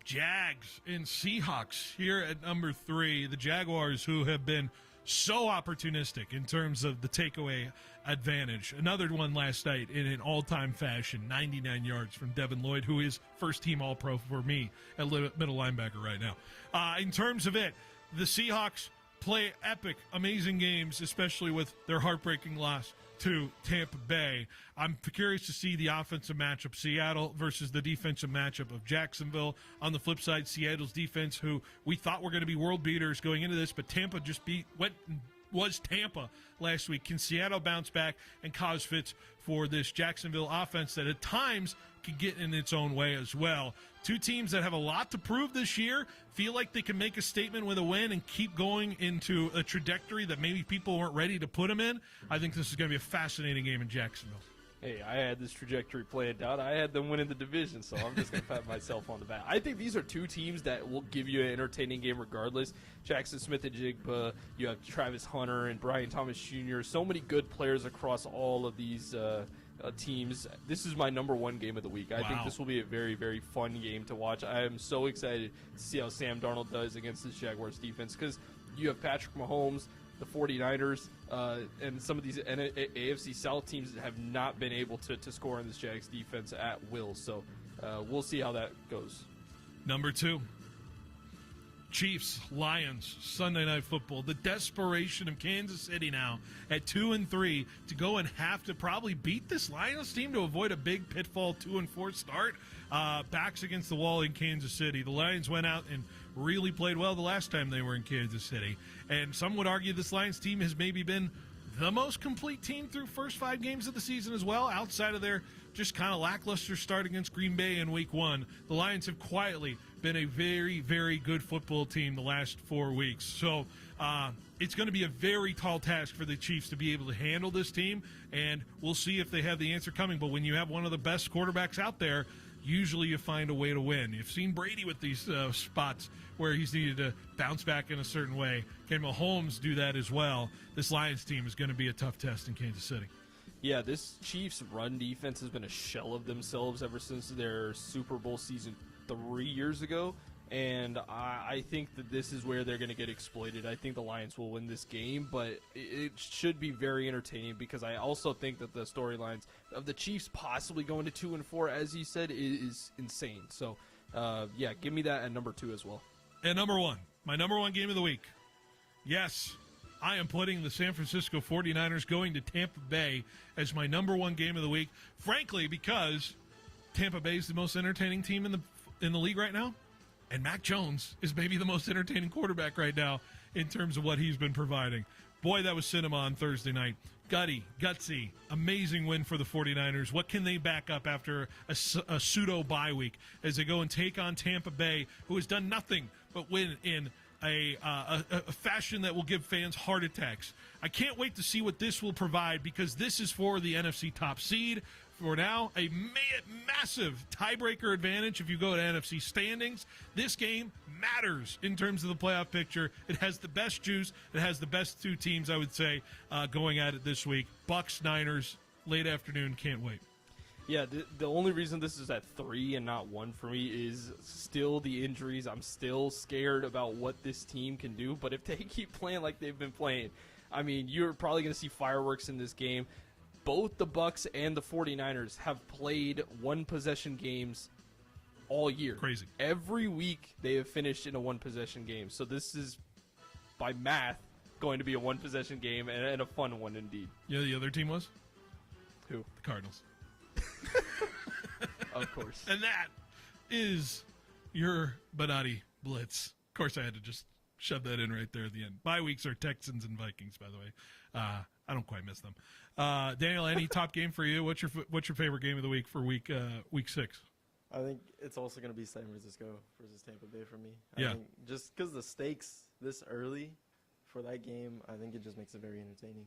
Jags and Seahawks here at number 3. The Jaguars, who have been so opportunistic in terms of the takeaway advantage. Another one last night in an all-time fashion, 99 yards from Devin Lloyd, who is first-team All-Pro for me at middle linebacker right now. In terms of it, the Seahawks play epic, amazing games, especially with their heartbreaking loss to Tampa Bay. I'm curious to see the offensive matchup, Seattle versus the defensive matchup of Jacksonville. On the flip side, Seattle's defense, who we thought were going to be world beaters going into this, but Tampa just was Tampa last week. Can Seattle bounce back and cause fits for this Jacksonville offense that at times could get in its own way as well? 2 teams that have a lot to prove this year, feel like they can make a statement with a win and keep going into a trajectory that maybe people weren't ready to put them in. I think this is going to be a fascinating game in Jacksonville. Hey, I had this trajectory planned out. I had them winning the division, so I'm just going to pat myself on the back. I think these are 2 teams that will give you an entertaining game regardless. Jackson Smith-Njigba, you have Travis Hunter and Brian Thomas Jr., so many good players across all of these teams. This is my number one game of the week. I think this will be a very, very fun game to watch. I am so excited to see how Sam Darnold does against this Jaguars defense, because you have Patrick Mahomes, the 49ers, and some of these AFC South teams that have not been able to score in this Jags defense at will. So we'll see how that goes. Number 2. Chiefs, Lions, Sunday Night Football. The desperation of Kansas City now at 2-3 to go and have to probably beat this Lions team to avoid a big pitfall 2-4 start. Backs against the wall in Kansas City. The Lions went out and really played well the last time they were in Kansas City. And some would argue this Lions team has maybe been the most complete team through first 5 games of the season as well, outside of their just kind of lackluster start against Green Bay in Week 1. The Lions have quietly been a very, very good football team the last 4 weeks. So it's going to be a very tall task for the Chiefs to be able to handle this team, and we'll see if they have the answer coming. But when you have one of the best quarterbacks out there, usually you find a way to win. You've seen Brady with these spots where he's needed to bounce back in a certain way. Can Mahomes do that as well? This Lions team is going to be a tough test in Kansas City. Yeah, this Chiefs run defense has been a shell of themselves ever since their Super Bowl season 3 years ago, and I think that this is where they're going to get exploited. I think the Lions will win this game, but it should be very entertaining, because I also think that the storylines of the Chiefs possibly going to 2-4, as you said, is insane. So, yeah, give me that at number 2 as well. And number 1, my number 1 game of the week. Yes, I am putting the San Francisco 49ers going to Tampa Bay as my number 1 game of the week, frankly, because Tampa Bay is the most entertaining team in the league right now, and Mac Jones is maybe the most entertaining quarterback right now in terms of what he's been providing. Boy, that was cinema on Thursday night. Gutsy, amazing win for the 49ers. What can they back up after a pseudo bye week as they go and take on Tampa Bay, who has done nothing but win in a fashion that will give fans heart attacks? I can't wait to see what this will provide, because this is for the NFC top seed. For now, a massive tiebreaker advantage if you go to NFC standings. This game matters in terms of the playoff picture. It has the best juice. It has the best 2 teams, I would say, going at it this week. Bucs, Niners, late afternoon. Can't wait. Yeah, the only reason this is at 3 and not 1 for me is still the injuries. I'm still scared about what this team can do, but if they keep playing like they've been playing, I mean, you're probably going to see fireworks in this game. Both the Bucs and the 49ers have played one-possession games all year. Crazy. Every week they have finished in a one-possession game. So this is, by math, going to be a one-possession game and a fun one indeed. You know the other team was? Who? The Cardinals. Of course. And that is your Bonatti Blitz. Of course, I had to just shove that in right there at the end. Bye weeks are Texans and Vikings, by the way. I don't quite miss them. Daniel, any top game for you? What's your favorite game of the week for week 6? I think it's also going to be San Francisco versus Tampa Bay for me. Yeah. I think just because the stakes this early for that game, I think it just makes it very entertaining.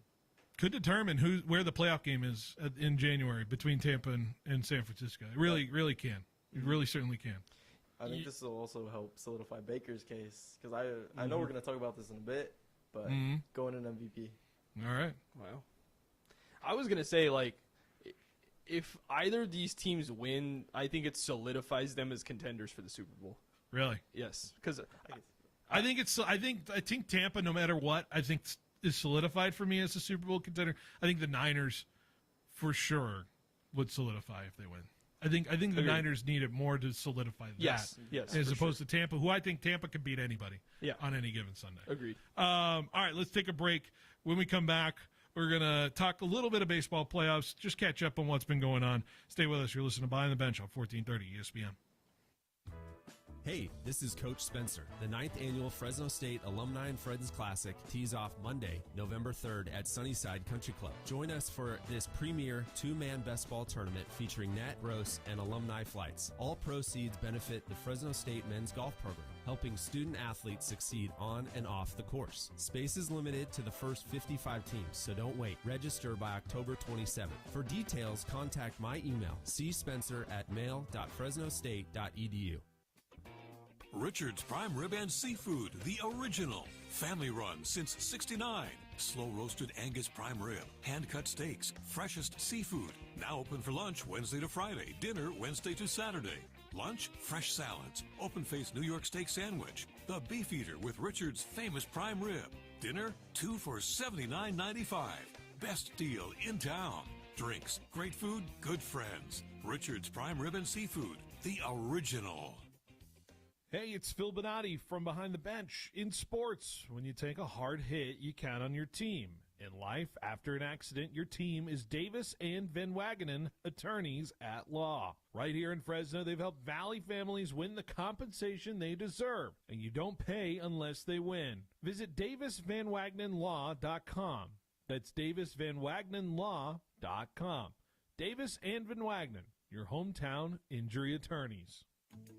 Could determine where the playoff game is in January between Tampa and San Francisco. It really can. It really certainly can. I think this will also help solidify Baker's case, because I know we're going to talk about this in a bit, but going in MVP. All right. Wow. I was going to say, like, if either of these teams win, I think it solidifies them as contenders for the Super Bowl. Really? Yes, because I think Tampa, no matter what, I think is solidified for me as a Super Bowl contender. I think the Niners, for sure, would solidify if they win. I think the Niners need it more to solidify that. Yes, as opposed to Tampa, who I think Tampa could beat anybody on any given Sunday. Agreed. All right, let's take a break. When we come back, we're going to talk a little bit of baseball playoffs, just catch up on what's been going on. Stay with us. You're listening to Behind the Bench on 1430 ESPN. Hey, this is Coach Spencer. The 9th annual Fresno State Alumni and Friends Classic tees off Monday, November 3rd at Sunnyside Country Club. Join us for this premier 2-man best ball tournament featuring Nat Gross and alumni flights. All proceeds benefit the Fresno State men's golf program, helping student athletes succeed on and off the course. Space is limited to the first 55 teams, so don't wait. Register by October 27th. For details, contact my email, cSpencer@mail.fresnostate.edu. Richard's Prime Rib and Seafood, the original. Family run since '69. Slow roasted Angus prime rib, hand cut steaks, freshest seafood. Now open for lunch Wednesday to Friday, dinner Wednesday to Saturday. Lunch, fresh salads, open-faced New York steak sandwich, the beef eater with Richard's famous prime rib. Dinner, 2 for $79.95. Best deal in town. Drinks, great food, good friends. Richard's prime rib and seafood, the original. Hey, it's Phil Bonatti from Behind the Bench. In sports, when you take a hard hit, you count on your team. In life, after an accident, your team is Davis and Van Wagenen, attorneys at law. Right here in Fresno, they've helped Valley families win the compensation they deserve, and you don't pay unless they win. Visit DavisVanWagenenLaw.com. That's DavisVanWagenenLaw.com. Davis and Van Wagenen, your hometown injury attorneys.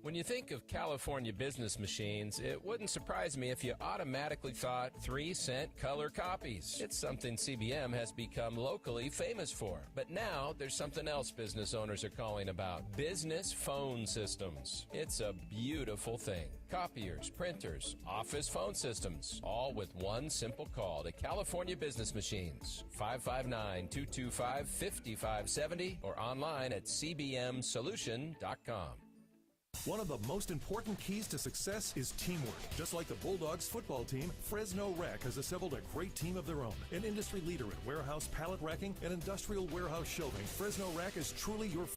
When you think of California business machines, it wouldn't surprise me if you automatically thought 3-cent color copies. It's something CBM has become locally famous for. But now there's something else business owners are calling about: business phone systems. It's a beautiful thing. Copiers, printers, office phone systems, all with one simple call to California Business Machines. 559-225-5570 or online at cbmsolution.com. One of the most important keys to success is teamwork. Just like the Bulldogs football team, Fresno Rack has assembled a great team of their own. An industry leader in warehouse pallet racking and industrial warehouse shelving, Fresno Rack is truly your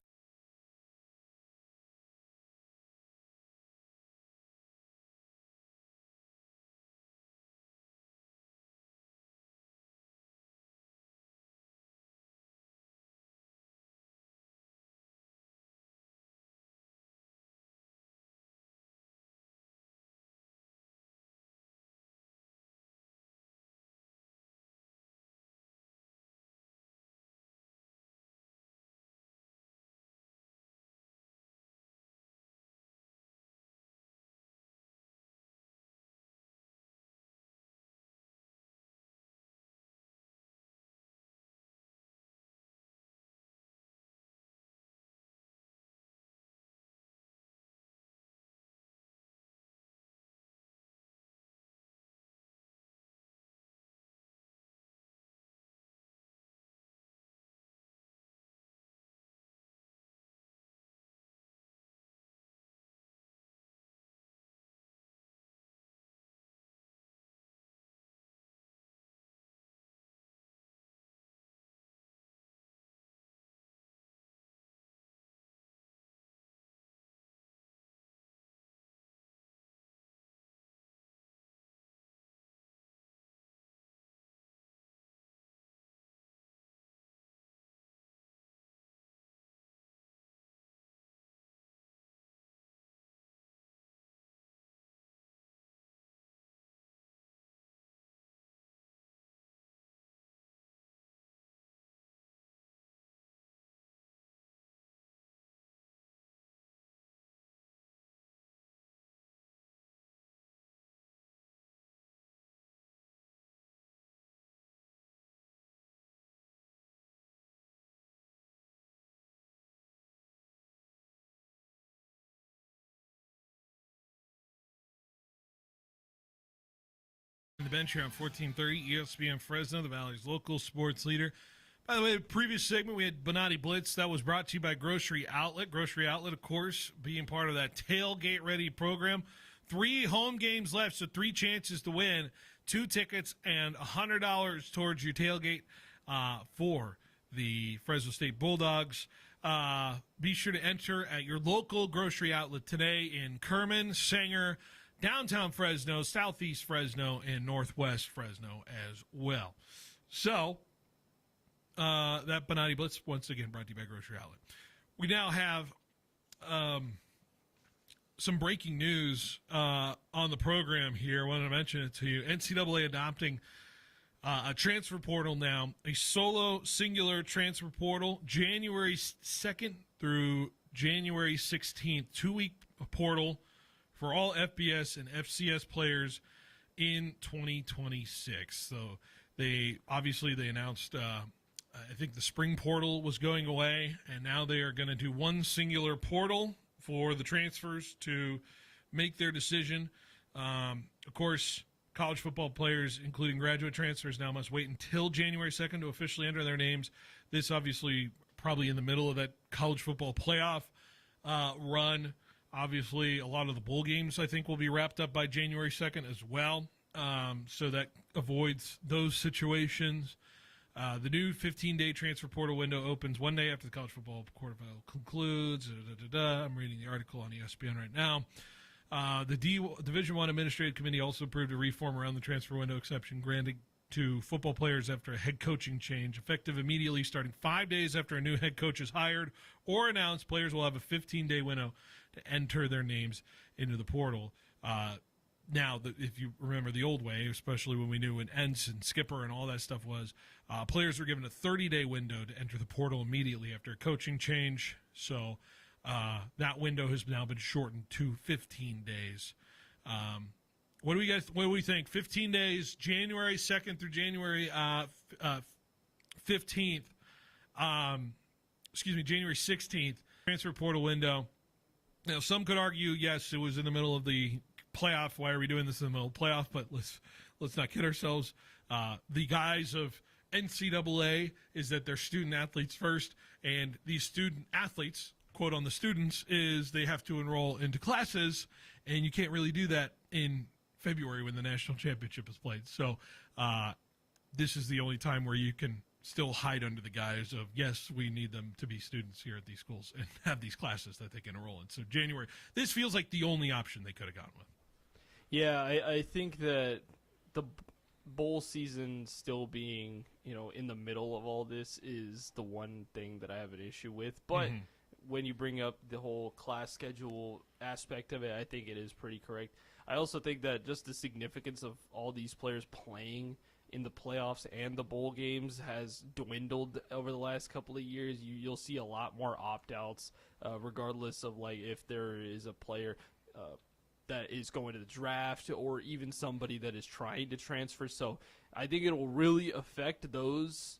The bench here on 1430 ESPN Fresno, the Valley's local sports leader. By the way, the previous segment we had Bonatti Blitz. That was brought to you by Grocery Outlet. Grocery Outlet, of course, being part of that tailgate ready program. 3 home games left, so 3 chances to win. 2 tickets and $100 towards your tailgate for the Fresno State Bulldogs. Be sure to enter at your local Grocery Outlet today in Kerman, Sanger, downtown Fresno, southeast Fresno, and northwest Fresno as well. So, that Bonatti Blitz, once again, brought to you by Grocery Outlet. We now have some breaking news on the program here. I wanted to mention it to you. NCAA adopting a transfer portal now, a solo singular transfer portal, January 2nd through January 16th, 2-week portal for all FBS and FCS players in 2026. So they announced, I think the spring portal was going away, and now they are going to do one singular portal for the transfers to make their decision. Of course, college football players, including graduate transfers, now must wait until January 2nd to officially enter their names. This obviously probably in the middle of that college football playoff run. Obviously, a lot of the bowl games, I think, will be wrapped up by January 2nd as well. So that avoids those situations. The new 15-day transfer portal window opens one day after the college football quarterfinal concludes. I'm reading the article on ESPN right now. The Division I Administrative Committee also approved a reform around the transfer window exception granted to football players after a head coaching change. Effective immediately starting 5 days after a new head coach is hired or announced, players will have a 15-day window to enter their names into the portal. Now, if you remember the old way, especially when we knew when Entz and Skipper and all that stuff was, players were given a 30-day window to enter the portal immediately after a coaching change. So that window has now been shortened to 15 days. What do we think? 15 days, January 2nd through January 15th. January 16th, transfer portal window. Now, some could argue, yes, it was in the middle of the playoff. Why are we doing this in the middle of the playoff? But let's not kid ourselves. The guise of NCAA is that they're student athletes first, and these student athletes, quote on the students, is they have to enroll into classes, and you can't really do that in February when the national championship is played. So this is the only time where you can still hide under the guise of, yes, we need them to be students here at these schools and have these classes that they can enroll in. So January, this feels like the only option they could have gone with. Yeah, I think that the bowl season still being, in the middle of all this is the one thing that I have an issue with. But when you bring up the whole class schedule aspect of it, I think it is pretty correct. I also think that just the significance of all these players playing in the playoffs and the bowl games has dwindled over the last couple of years. You'll see a lot more opt-outs, regardless of if there is a player that is going to the draft or even somebody that is trying to transfer. So I think it will really affect those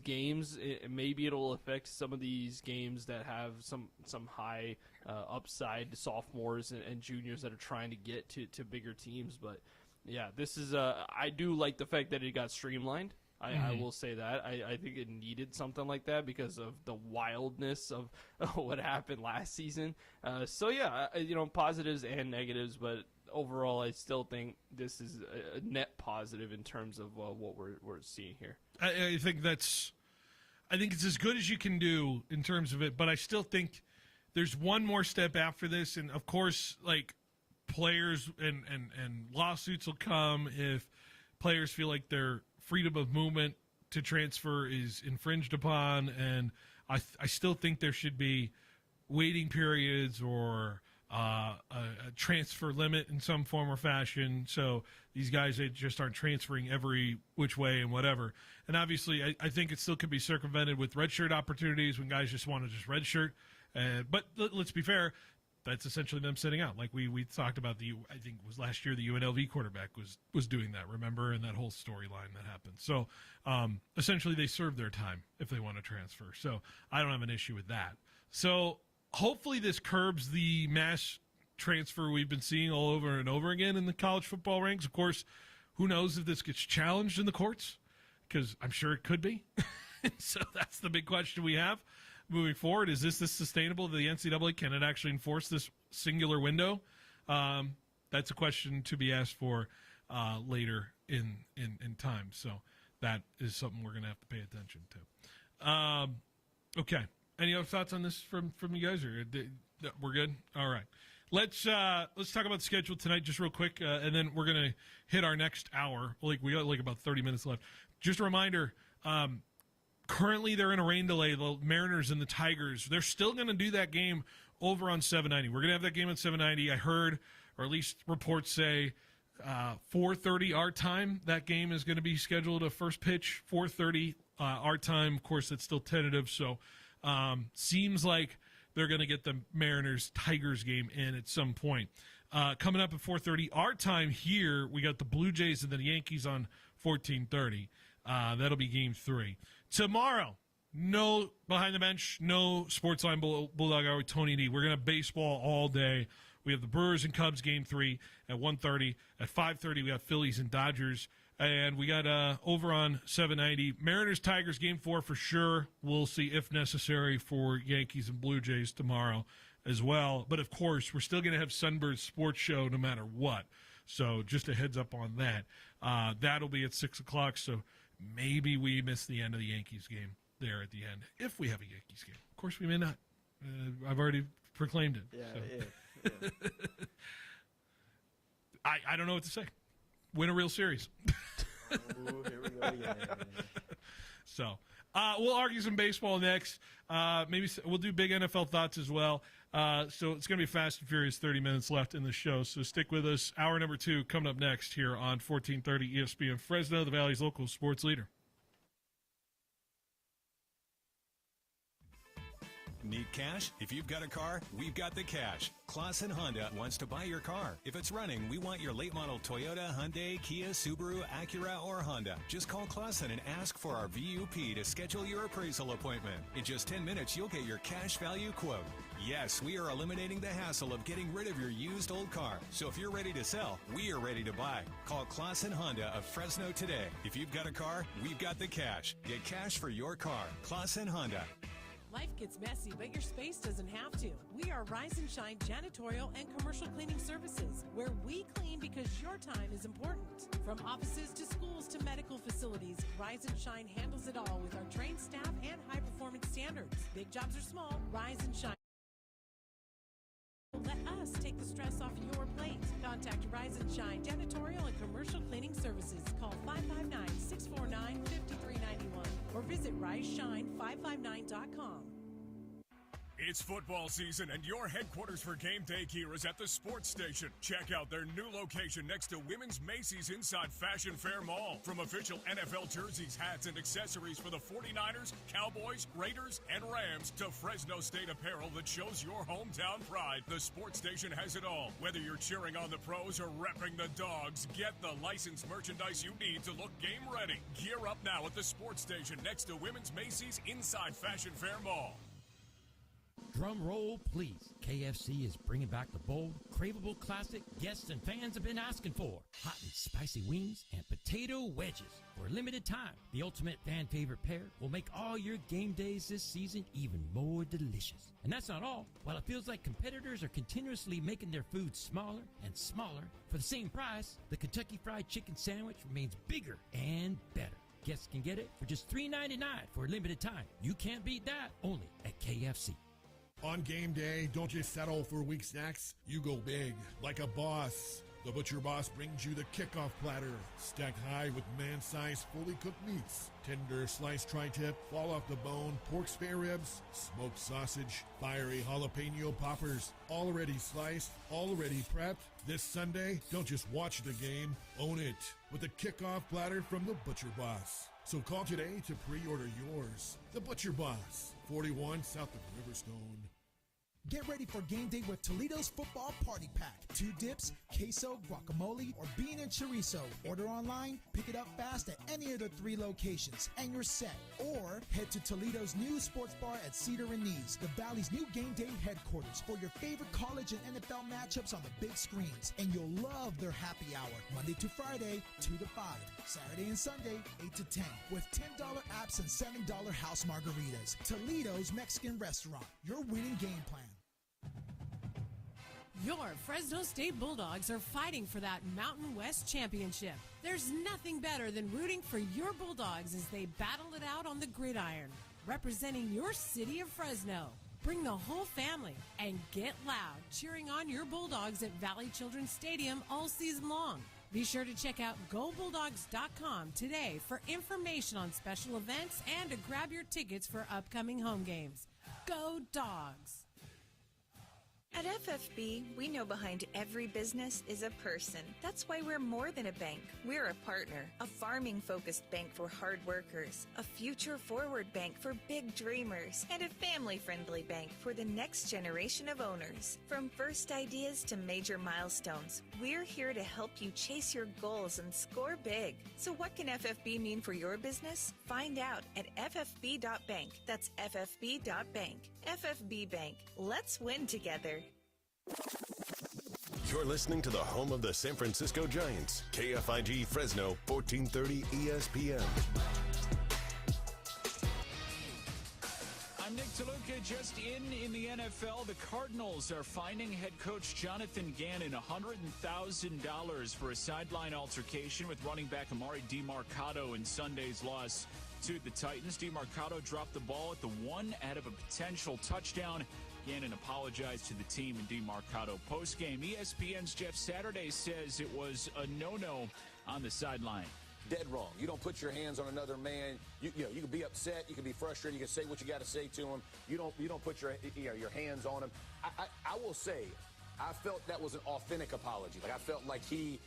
games. Maybe it'll affect some of these games that have some high upside sophomores and juniors that are trying to get to bigger teams. But yeah, this is I do like the fact that it got streamlined. I will say that. I think it needed something like that because of the wildness of what happened last season. So yeah, positives and negatives, but overall, I still think this is a net positive in terms of what we're seeing here. I think it's as good as you can do in terms of it, but I still think there's one more step after this, and of course, players and lawsuits will come if players feel like their freedom of movement to transfer is infringed upon, and I still think there should be waiting periods or a transfer limit in some form or fashion, so these guys, they just aren't transferring every which way and whatever. And obviously, I think it still could be circumvented with redshirt opportunities when guys just want to just redshirt. But let's be fair, that's essentially them sitting out. Like we talked about I think it was last year, the UNLV quarterback was doing that, remember? And that whole storyline that happened. So essentially they serve their time if they want to transfer. So I don't have an issue with that. So hopefully this curbs the mass transfer we've been seeing all over and over again in the college football ranks. Of course, who knows if this gets challenged in the courts, because I'm sure it could be. So that's the big question we have moving forward. Is this sustainable? The NCAA, can it actually enforce this singular window? That's a question to be asked for later in time. So that is something we're going to have to pay attention to. Okay. Any other thoughts on this from you guys? Or we're good? All right. Let's talk about the schedule tonight just real quick, and then we're going to hit our next hour. We got about 30 minutes left. Just a reminder, currently they're in a rain delay, the Mariners and the Tigers. They're still going to do that game over on 790. We're going to have that game on 790. I heard, or at least reports say, 4:30 our time. That game is going to be scheduled a first pitch, 4:30 our time. Of course, it's still tentative, so seems like they're going to get the Mariners-Tigers game in at some point. Coming up at 4:30 our time here, we got the Blue Jays and the Yankees on 14:30. That'll be game 3. Tomorrow, no Behind the Bench, no Sportsline Bulldog Hour with Tony D. We're going to have baseball all day We have the Brewers and Cubs Game 3 at 1:30. At 5:30, we have Phillies and Dodgers. And we got over on 790. Mariners Tigers Game 4 for sure. We'll see if necessary for Yankees and Blue Jays tomorrow as well. But, of course, we're still going to have Sunbird's Sports Show no matter what. So just a heads up on that. That'll be at 6 o'clock. So maybe we miss the end of the Yankees game there at the end if we have a Yankees game. Of course, we may not. I've already proclaimed it. Yeah, so. I don't know what to say. Win a real series. Ooh, here we go again. So we'll argue some baseball next. Maybe we'll do big NFL thoughts as well. So it's going to be fast and furious 30 minutes left in the show. So stick with us. Hour number 2 coming up next here on 1430 ESPN Fresno, the Valley's local sports leader. Need cash? If you've got a car, we've got the cash. Clausen Honda wants to buy your car. If it's running, we want your late model Toyota, Hyundai, Kia, Subaru, Acura, or Honda. Just call Clausen and ask for our VUP to schedule your appraisal appointment. In just 10 minutes, you'll get your cash value quote. Yes, we are eliminating the hassle of getting rid of your used old car. So if you're ready to sell, we are ready to buy. Call Clausen Honda of Fresno today. If you've got a car, we've got the cash. Get cash for your car. Clausen Honda. Life gets messy, but your space doesn't have to. We are Rise and Shine Janitorial and Commercial Cleaning Services, where we clean because your time is important. From offices to schools to medical facilities, Rise and Shine handles it all with our trained staff and high-performance standards. Big jobs or small, Rise and Shine. Let us take the stress off your plate. Contact Rise and Shine Janitorial and Commercial Cleaning Services. Call 559-649-5391 or visit RiseShine559.com. It's football season, and your headquarters for game day gear is at the Sports Station. Check out their new location next to Women's Macy's inside Fashion Fair Mall. From official NFL jerseys, hats, and accessories for the 49ers, Cowboys, Raiders, and Rams to Fresno State apparel that shows your hometown pride, the Sports Station has it all. Whether you're cheering on the pros or repping the dogs, get the licensed merchandise you need to look game ready. Gear up now at the Sports Station next to Women's Macy's inside Fashion Fair Mall. Drum roll, please. KFC is bringing back the bold, craveable classic guests and fans have been asking for. Hot and spicy wings and potato wedges. For a limited time, the ultimate fan favorite pair will make all your game days this season even more delicious. And that's not all. While it feels like competitors are continuously making their food smaller and smaller, for the same price, the Kentucky Fried Chicken Sandwich remains bigger and better. Guests can get it for just $3.99 for a limited time. You can't beat that, only at KFC. On game day, don't just settle for weak snacks. You go big, like a boss. The Butcher Boss brings you the kickoff platter, stacked high with man-sized, fully cooked meats. Tender sliced tri-tip, fall off the bone, pork spare ribs, smoked sausage, fiery jalapeno poppers, already sliced, already prepped. This Sunday, don't just watch the game, own it with a kickoff platter from the Butcher Boss. So call today to pre-order yours. The Butcher Boss, 41 south of Riverstone. Get ready for game day with Toledo's Football Party Pack. 2 dips, queso, guacamole, or bean and chorizo. Order online, pick it up fast at any of the 3 locations, and you're set. Or head to Toledo's new sports bar at Cedar and Knees, the Valley's new game day headquarters, for your favorite college and NFL matchups on the big screens. And you'll love their happy hour, Monday to Friday, 2 to 5. Saturday and Sunday, 8 to 10, with $10 apps and $7 house margaritas. Toledo's Mexican restaurant, your winning game plan. Your Fresno State Bulldogs are fighting for that Mountain West championship. There's nothing better than rooting for your Bulldogs as they battle it out on the gridiron, representing your city of Fresno. Bring the whole family and get loud cheering on your Bulldogs at Valley Children's Stadium all season long. Be sure to check out GoBulldogs.com today for information on special events and to grab your tickets for upcoming home games. Go Dogs! At FFB, we know behind every business is a person. That's why we're more than a bank. We're a partner, a farming-focused bank for hard workers, a future-forward bank for big dreamers, and a family-friendly bank for the next generation of owners. From first ideas to major milestones, we're here to help you chase your goals and score big. So what can FFB mean for your business? Find out at ffb.bank. That's ffb.bank. FFB Bank. Let's win together. You're listening to the home of the San Francisco Giants, KFIG Fresno, 1430 ESPN. I'm Nick DeLuca. Just in the NFL, the Cardinals are fining head coach Jonathan Gannon $100,000 for a sideline altercation with running back Amari DiMarcado in Sunday's loss to the Titans. DiMarcado dropped the ball at the one out of a potential touchdown. Gannon apologized to the team in DiMarcado postgame. ESPN's Jeff Saturday says it was a no-no on the sideline. Dead wrong. You don't put your hands on another man. You can be upset. You can be frustrated. You can say what you got to say to him. You don't put your hands on him. I will say, I felt that was an authentic apology. Like I felt like he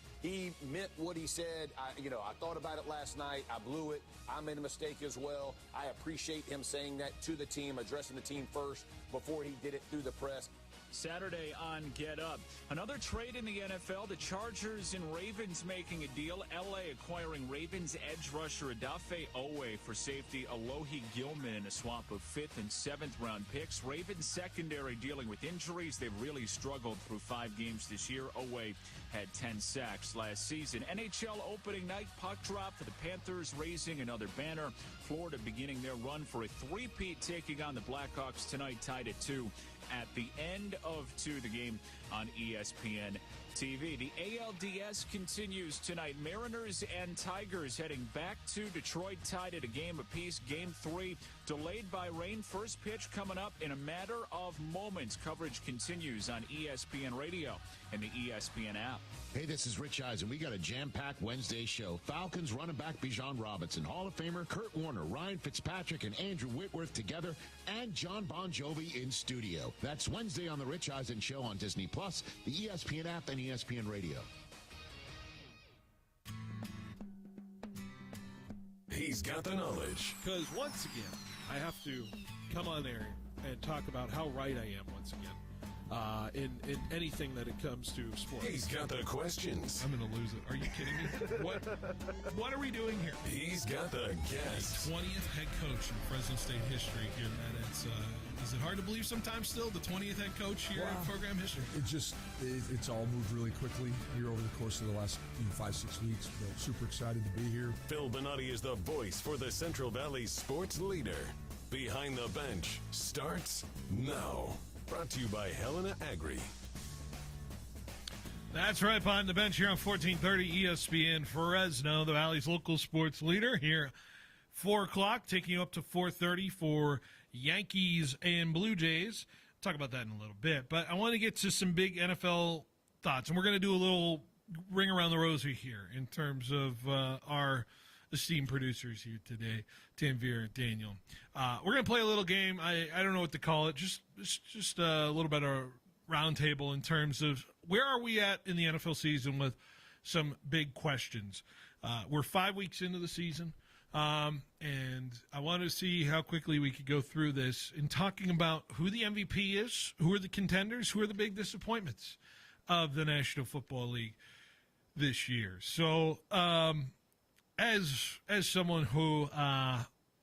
meant what he said. I thought about it last night. I blew it. I made a mistake as well. I appreciate him saying that to the team, addressing the team first before he did it through the press. Saturday on Get Up. Another trade in the NFL, the Chargers and Ravens making a deal. L.A. acquiring Ravens edge rusher Odafe Owe for safety Alohi Gilman in a swap of 5th and 7th round picks. Ravens secondary dealing with injuries. They've really struggled through 5 games this year. Owe had 10 sacks last season. NHL opening night, puck drop for the Panthers, raising another banner. Florida beginning their run for a three-peat, taking on the Blackhawks tonight, tied at 2. At the end of 2, the game on ESPN TV. The ALDS continues tonight. Mariners and Tigers heading back to Detroit, tied at a game apiece. Game 3 delayed by rain. First pitch coming up in a matter of moments. Coverage continues on ESPN Radio and the ESPN app. Hey, this is Rich Eisen. We got a jam-packed Wednesday show. Falcons running back Bijan Robinson, Hall of Famer Kurt Warner, Ryan Fitzpatrick, and Andrew Whitworth together, and John Bon Jovi in studio. That's Wednesday on the Rich Eisen Show on Disney+, the ESPN app, and ESPN Radio. He's got the knowledge. Because once again, I have to come on there and talk about how right I am once again. In anything that it comes to sports. He's got the questions. I'm going to lose it. Are you kidding me? What are we doing here? He's got the guests. 20th head coach in Fresno State history here, Matt. Is it hard to believe sometimes still, the 20th head coach here in program history? It's all moved really quickly here over the course of the last 5-6 weeks. But super excited to be here. Phil Bonatti is the voice for the Central Valley sports leader. Behind the Bench starts now. Brought to you by Helena Agri. That's right, Behind the Bench here on 1430 ESPN Fresno, the Valley's local sports leader here. 4 o'clock, taking you up to 4:30 for Yankees and Blue Jays. Talk about that in a little bit. But I want to get to some big NFL thoughts, and we're going to do a little ring around the rosy here in terms of our esteemed producers here today, Tanvir and Daniel. We're going to play a little game. I don't know what to call it. Just a little bit of roundtable in terms of where are we at in the NFL season with some big questions. We're 5 weeks into the season, and I want to see how quickly we could go through this in talking about who the MVP is, who are the contenders, who are the big disappointments of the National Football League this year. So, as someone who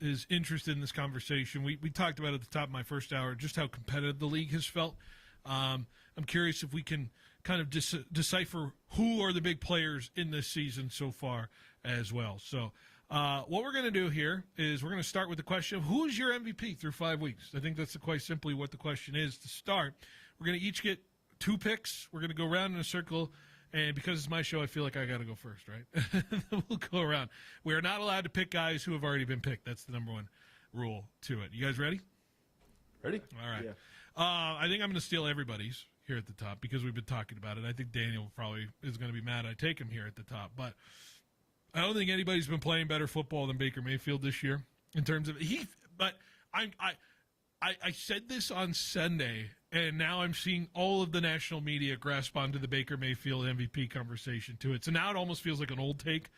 is interested in this conversation, we talked about at the top of my first hour just how competitive the league has felt. I'm curious if we can kind of decipher who are the big players in this season so far as well. So what we're going to do here is we're going to start with the question of who is your MVP through 5 weeks. I think that's quite simply what the question is to start. We're going to each get 2 picks. We're going to go around in a circle. And because it's my show, I feel like I got to go first, right? We'll go around. We are not allowed to pick guys who have already been picked. That's the number 1 rule to it. You guys ready? Ready? All right. Yeah. I think I'm going to steal everybody's here at the top because we've been talking about it. I think Daniel probably is going to be mad I take him here at the top. But I don't think anybody's been playing better football than Baker Mayfield this year in terms of But I said this on Sunday, and now I'm seeing all of the national media grasp onto the Baker Mayfield MVP conversation to it. So now it almost feels like an old take,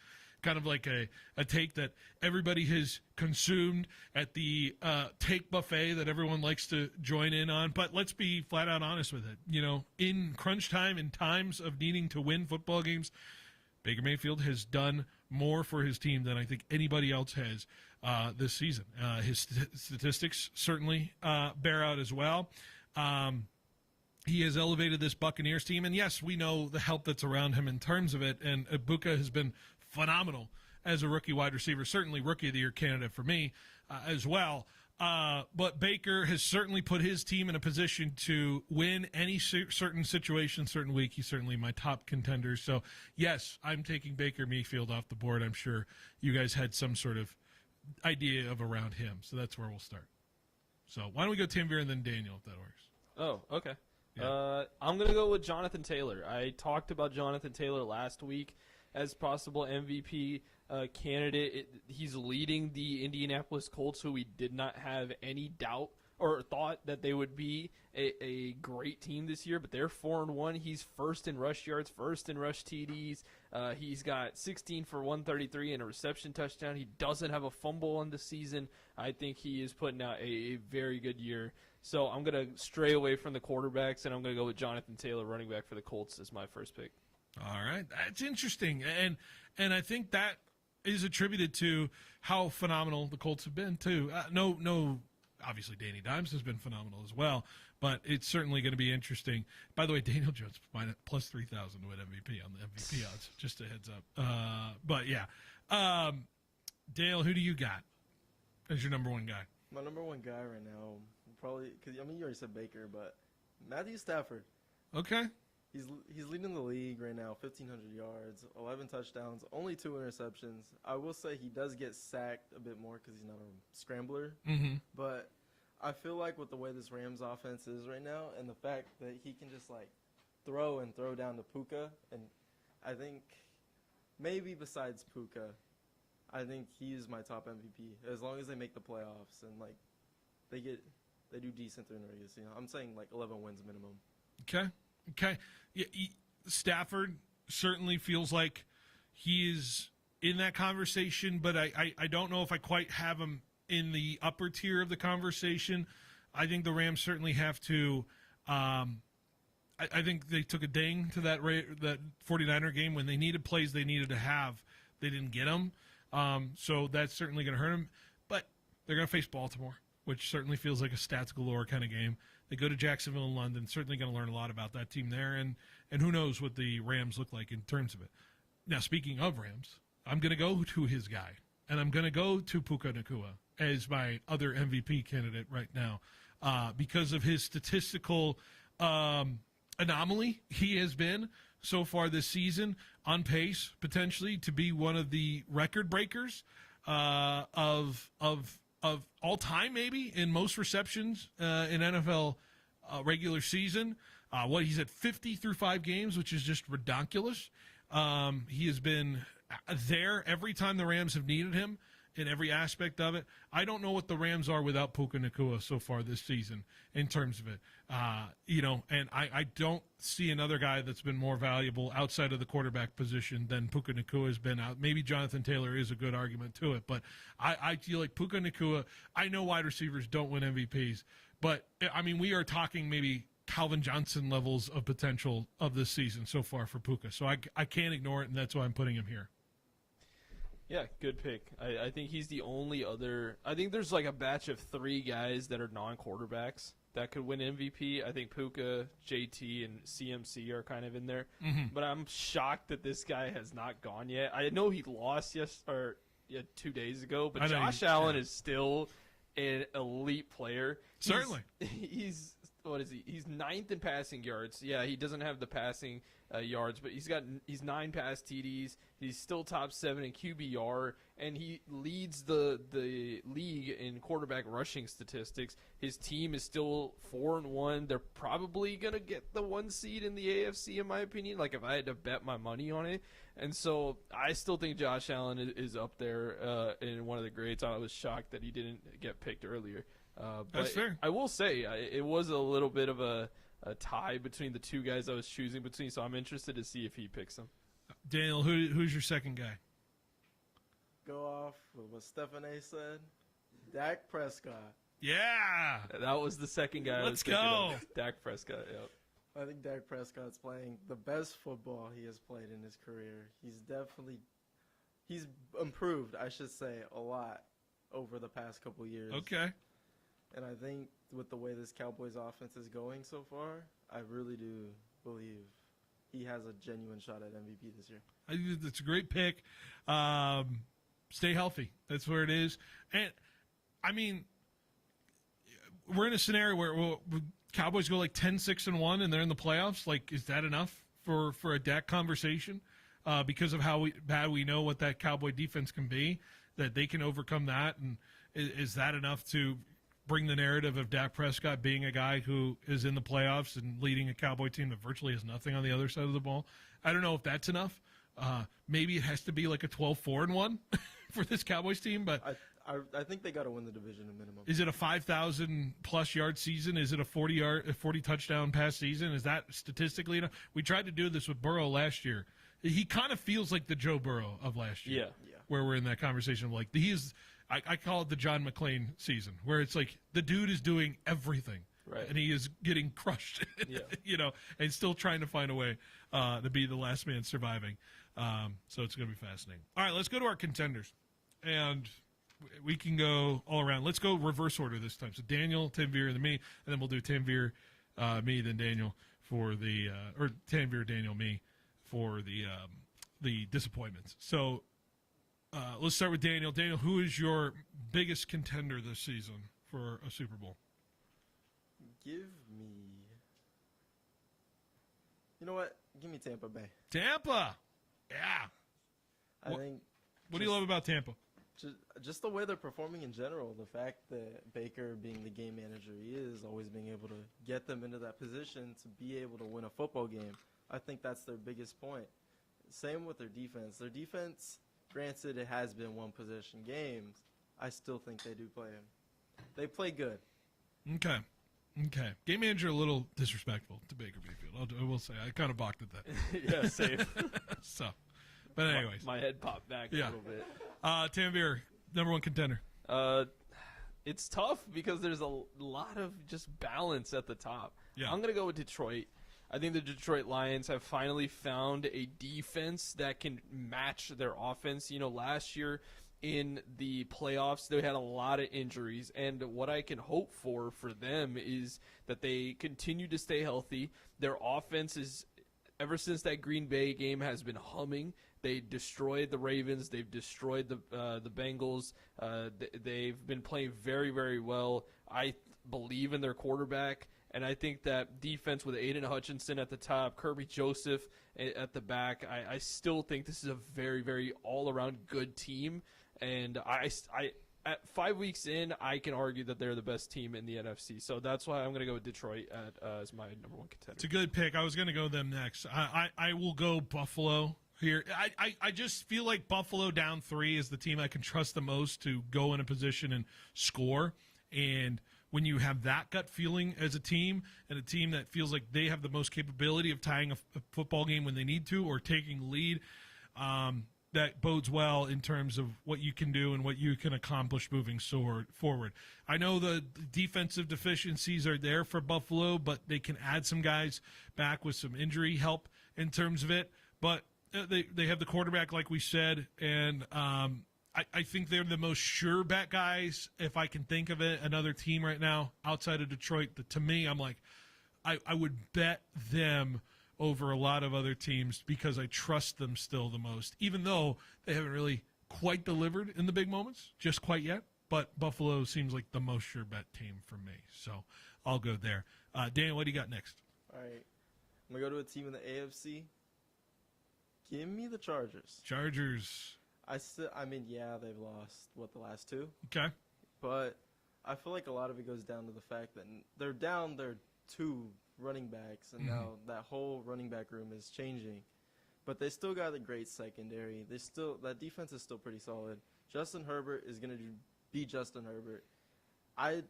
kind of like a take that everybody has consumed at the take buffet that everyone likes to join in on. But let's be flat out honest with it. You know, in crunch time, in times of needing to win football games, Baker Mayfield has done more for his team than I think anybody else has this season. His statistics certainly bear out as well. he has elevated this Buccaneers team. And, yes, we know the help that's around him in terms of it. And Ibuka has been phenomenal as a rookie wide receiver, certainly Rookie of the Year candidate for me as well. But Baker has certainly put his team in a position to win any certain situation, certain week. He's certainly my top contender. So, yes, I'm taking Baker Mayfield off the board. I'm sure you guys had some sort of idea of around him. So that's where we'll start. So why don't we go Tim Veer and then Daniel, if that works. Oh, okay. Yeah. I'm going to go with Jonathan Taylor. I talked about Jonathan Taylor last week as possible MVP candidate. He's leading the Indianapolis Colts, who we did not have any doubt or thought that they would be a great team this year, but they're 4-1. He's first in rush yards, first in rush TDs. He's got 16 for 133 and a reception touchdown. He doesn't have a fumble on the season. I think he is putting out a very good year. So I'm going to stray away from the quarterbacks, and I'm going to go with Jonathan Taylor, running back for the Colts, as my first pick. All right. That's interesting. And I think that is attributed to how phenomenal the Colts have been, too. Obviously, Danny Dimes has been phenomenal as well, but it's certainly going to be interesting. By the way, Daniel Jones plus 3,000 to win MVP on the MVP odds. Just a heads up. But yeah, Dale, who do you got as your number one guy? My number one guy right now, probably because you already said Baker, but Matthew Stafford. Okay. He's leading the league right now, 1,500 yards, 11 touchdowns, only 2 interceptions. I will say he does get sacked a bit more because he's not a scrambler. Mm-hmm. But I feel like with the way this Rams offense is right now and the fact that he can just, throw down to Puka, and I think maybe besides Puka, I think he is my top MVP as long as they make the playoffs and, they do decent during the regular season. I'm saying, 11 wins minimum. Okay. Yeah, Stafford certainly feels like he is in that conversation, but I don't know if I quite have him in the upper tier of the conversation. I think the Rams certainly have to I think they took a ding to that 49er game when they needed plays they needed to have. They didn't get them. So that's certainly going to hurt them. But they're going to face Baltimore, which certainly feels like a stats galore kind of game. They go to Jacksonville and London, certainly going to learn a lot about that team there, and who knows what the Rams look like in terms of it. Now, speaking of Rams, I'm going to go to his guy, and I'm going to go to Puka Nacua as my other MVP candidate right now because of his statistical anomaly he has been so far this season, on pace potentially to be one of the record breakers of all time, maybe in most receptions in NFL regular season. He's at 50 through 5 games, which is just ridiculous. He has been there every time the Rams have needed him in every aspect of it. I don't know what the Rams are without Puka Nacua so far this season in terms of it. And I don't see another guy that's been more valuable outside of the quarterback position than Puka Nacua has been out. Maybe Jonathan Taylor is a good argument to it, but I feel like Puka Nacua, I know wide receivers don't win MVPs, but, we are talking maybe Calvin Johnson levels of potential of this season so far for Puka. So I can't ignore it, and that's why I'm putting him here. Yeah, good pick. I think he's the only other – I think there's a batch of 3 guys that are non-quarterbacks that could win MVP. I think Puka, JT, and CMC are kind of in there. Mm-hmm. But I'm shocked that this guy has not gone yet. I know he lost 2 days ago, but Josh Allen is still an elite player. Certainly. He's what is he? He's 9th in passing yards. Yeah, he doesn't have the passing yards, but he's 9 pass TDs. He's still top 7 in QBR, and he leads the league in quarterback rushing statistics. His team is still 4-1. They're probably gonna get the 1 seed in the AFC, in my opinion. If I had to bet my money on it, and so I still think Josh Allen is up there in one of the greats. I was shocked that he didn't get picked earlier. That's fair. I will say it was a little bit of a tie between the 2 guys I was choosing between, so I'm interested to see if he picks them. Daniel, who's your second guy? Go off with what Stephen A. said. Dak Prescott. Yeah. That was the second guy. Let's go. Dak Prescott, yep. I think Dak Prescott's playing the best football he has played in his career. He's improved, I should say, a lot over the past couple years. Okay. And I think with the way this Cowboys offense is going so far, I really do believe he has a genuine shot at MVP this year. I think it's a great pick. Stay healthy. That's where it is. And, I mean, we're in a scenario where Cowboys go like 10-6-1 and they're in the playoffs. Like, is that enough for a Dak conversation? Because of how bad we know what that Cowboy defense can be, that they can overcome that? And is that enough to bring the narrative of Dak Prescott being a guy who is in the playoffs and leading a Cowboy team that virtually has nothing on the other side of the ball? I don't know if that's enough. Maybe it has to be like a 12-4-1 for this Cowboys team, but I think they got to win the division a minimum. Is it a 5,000-plus yard season? Is it a 40 touchdown pass season? Is that statistically enough? We tried to do this with Burrow last year. He kind of feels like the Joe Burrow of last year. Yeah. Where we're in that conversation of like I call it the John McClane season, where it's like the dude is doing everything. Right. And he is getting crushed, and still trying to find a way to be the last man surviving. So it's going to be fascinating. All right, let's go to our contenders. And we can go all around. Let's go reverse order this time. So Daniel, Tanvir, then me, and then we'll do Tanvir, me, then Daniel for the or Tanvir, Daniel, me for the disappointments. So let's start with Daniel. Daniel, who is your biggest contender this season for a Super Bowl? You know what? Give me Tampa Bay. Tampa! Yeah. I think. What do you love about Tampa? Just the way they're performing in general. The fact that Baker, being the game manager he is, always being able to get them into that position to be able to win a football game. I think that's their biggest point. Same with their defense. Their defense, granted, it has been one-possession games. I still think they do play him. They play good. Okay. Game manager a little disrespectful to Baker Mayfield. I will say. I kind of balked at that. Yeah, same. So, but anyways. My head popped back a little bit. Tanvir, number one contender. It's tough because there's a lot of just balance at the top. Yeah. I'm going to go with Detroit. I think the Detroit Lions have finally found a defense that can match their offense. Last year in the playoffs, they had a lot of injuries, and what I can hope for them is that they continue to stay healthy. Their offense is, ever since that Green Bay game, has been humming. They destroyed the Ravens. They've destroyed the Bengals. They've been playing very, very well. I believe in their quarterback. And I think that defense with Aiden Hutchinson at the top, Kirby Joseph at the back, I still think this is a very, very all-around good team. And I at 5 weeks in, I can argue that they're the best team in the NFC. So that's why I'm going to go with Detroit as my number one contender. It's a good pick. I was going to go them next. I will go Buffalo here. I just feel like Buffalo down 3 is the team I can trust the most to go in a position and score. And when you have that gut feeling as a team, and a team that feels like they have the most capability of tying a football game when they need to or taking the lead, that bodes well in terms of what you can do and what you can accomplish moving forward. I know the defensive deficiencies are there for Buffalo, but they can add some guys back with some injury help in terms of it. But they have the quarterback, like we said, and I think they're the most sure bet guys, if I can think of it, another team right now outside of Detroit. To me, I'm like, I would bet them over a lot of other teams because I trust them still the most, even though they haven't really quite delivered in the big moments, just quite yet. But Buffalo seems like the most sure bet team for me. So I'll go there. Daniel, what do you got next? All right. I'm going to go to a team in the AFC. Give me the Chargers. Chargers. Yeah, they've lost, the last 2? Okay. But I feel like a lot of it goes down to the fact that they're down their 2 running backs, and now that whole running back room is changing. But they still got a great secondary. That defense is still pretty solid. Justin Herbert is going to be Justin Herbert. I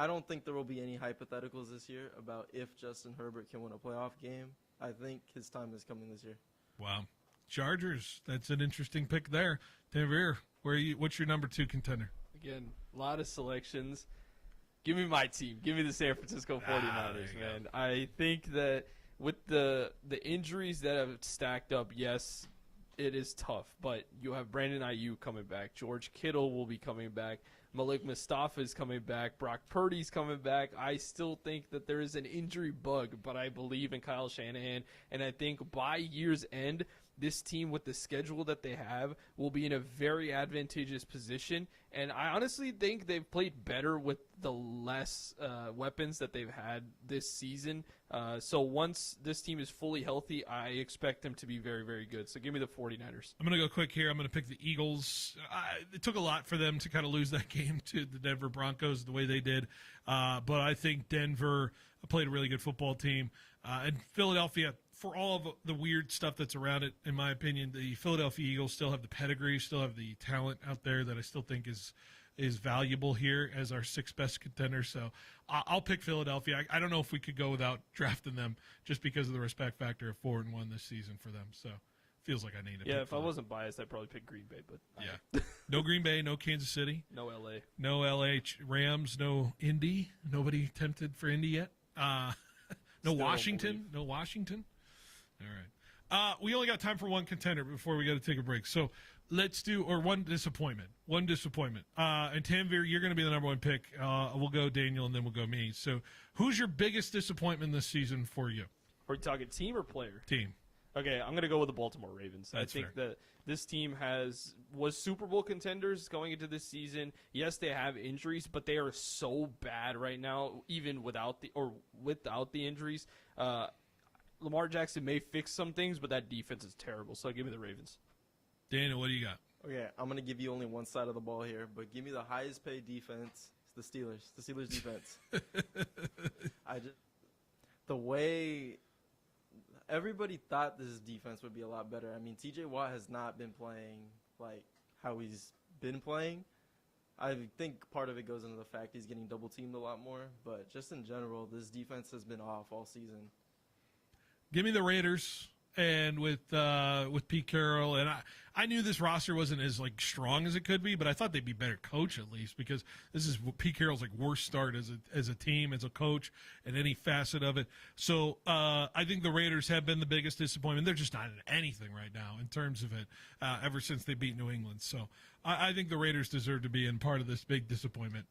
don't think there will be any hypotheticals this year about if Justin Herbert can win a playoff game. I think his time is coming this year. Wow. Chargers, that's an interesting pick there. Tanvir, what's your number 2 contender? Again, a lot of selections. Give me my team. Give me the San Francisco 49ers, man. I think that with the injuries that have stacked up, yes, it is tough, but you have Brandon Ayuk coming back. George Kittle will be coming back. Malik Mustafa is coming back. Brock Purdy's coming back. I still think that there is an injury bug, but I believe in Kyle Shanahan, and I think by year's end, this team with the schedule that they have will be in a very advantageous position. And I honestly think they've played better with the less weapons that they've had this season. So once this team is fully healthy, I expect them to be very, very good. So give me the 49ers. I'm going to go quick here. I'm going to pick the Eagles. It took a lot for them to kind of lose that game to the Denver Broncos the way they did. But I think Denver played a really good football team. And Philadelphia, for all of the weird stuff that's around it, in my opinion, the Philadelphia Eagles still have the pedigree, still have the talent out there that I still think is valuable here as our 6th best contender. So I'll pick Philadelphia. I don't know if we could go without drafting them just because of the respect factor of 4-1 this season for them. So feels like I need to pick if Philly. I wasn't biased, I'd probably pick Green Bay. But yeah. No Green Bay, no Kansas City. No LA. No LA Rams, no Indy. Nobody tempted for Indy yet. No Washington. No Washington. All right. We only got time for one contender before we got to take a break. So let's do, or one disappointment. And Tanvir, you're going to be the number one pick. We'll go Daniel, and then we'll go me. So who's your biggest disappointment this season for you? Are we talking team or player? Team. Okay, I'm going to go with the Baltimore Ravens. That's I think fair. that this team was Super Bowl contenders going into this season. Yes, they have injuries, but they are so bad right now, even without the injuries. Lamar Jackson may fix some things, but that defense is terrible. So give me the Ravens. Daniel, what do you got? Okay, I'm going to give you only one side of the ball here, but give me the highest paid defense. It's the Steelers. The Steelers defense. The way everybody thought this defense would be a lot better. I mean, TJ Watt has not been playing like how he's been playing. I think part of it goes into the fact he's getting double teamed a lot more, but just in general, this defense has been off all season. Give me the Raiders, and with Pete Carroll, and I knew this roster wasn't as like strong as it could be, but I thought they'd be better coach at least, because this is Pete Carroll's like worst start as a team, as a coach, and any facet of it. So I think the Raiders have been the biggest disappointment. They're just not in anything right now in terms of it ever since they beat New England. So I think the Raiders deserve to be in part of this big disappointment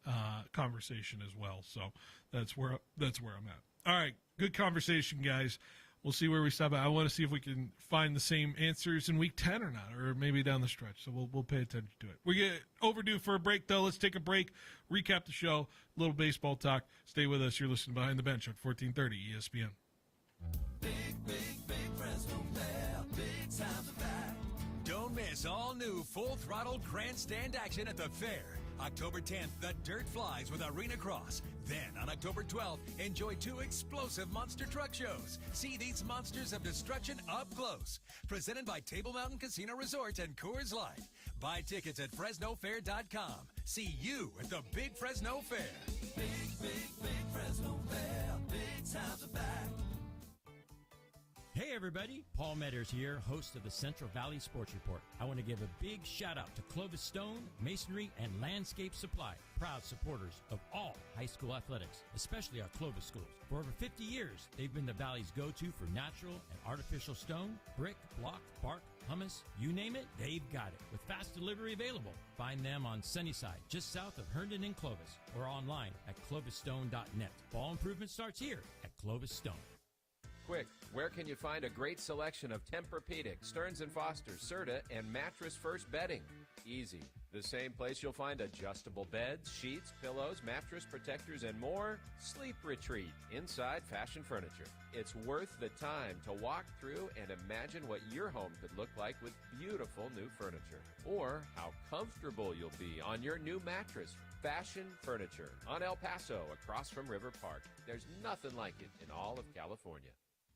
conversation as well. So that's where I'm at. All right, good conversation, guys. We'll see where we stop at. I want to see if we can find the same answers in Week 10 or not, or maybe down the stretch. So we'll pay attention to it. We get overdue for a break, though. Let's take a break, recap the show, a little baseball talk. Stay with us. You're listening Behind the Bench on 1430 ESPN. Big Fresno Fair. Big times are back. Don't miss all new full throttle grandstand action at the fair. October 10th, the dirt flies with Arena Cross. Then on October 12th, enjoy 2 explosive monster truck shows. See these monsters of destruction up close. Presented by Table Mountain Casino Resort and Coors Light. Buy tickets at FresnoFair.com. See you at the Big Fresno Fair. Big Fresno Fair. Big times are back. Hey everybody, Paul Metters here, host of the Central Valley Sports Report. I want to give a big shout out to Clovis Stone, Masonry, and Landscape Supply, proud supporters of all high school athletics, especially our Clovis schools. For over 50 years, they've been the Valley's go-to for natural and artificial stone, brick, block, bark, hummus, you name it, they've got it, with fast delivery available. Find them on Sunnyside, just south of Herndon and Clovis, or online at clovisstone.net. Fall improvement starts here at Clovis Stone. Quick, where can you find a great selection of Tempur-Pedic, Stearns & Foster, Serta, and Mattress First bedding? Easy. The same place you'll find adjustable beds, sheets, pillows, mattress protectors, and more. Sleep Retreat, Inside Fashion Furniture. It's worth the time to walk through and imagine what your home could look like with beautiful new furniture. Or how comfortable you'll be on your new mattress. Fashion Furniture on El Paso across from River Park. There's nothing like it in all of California.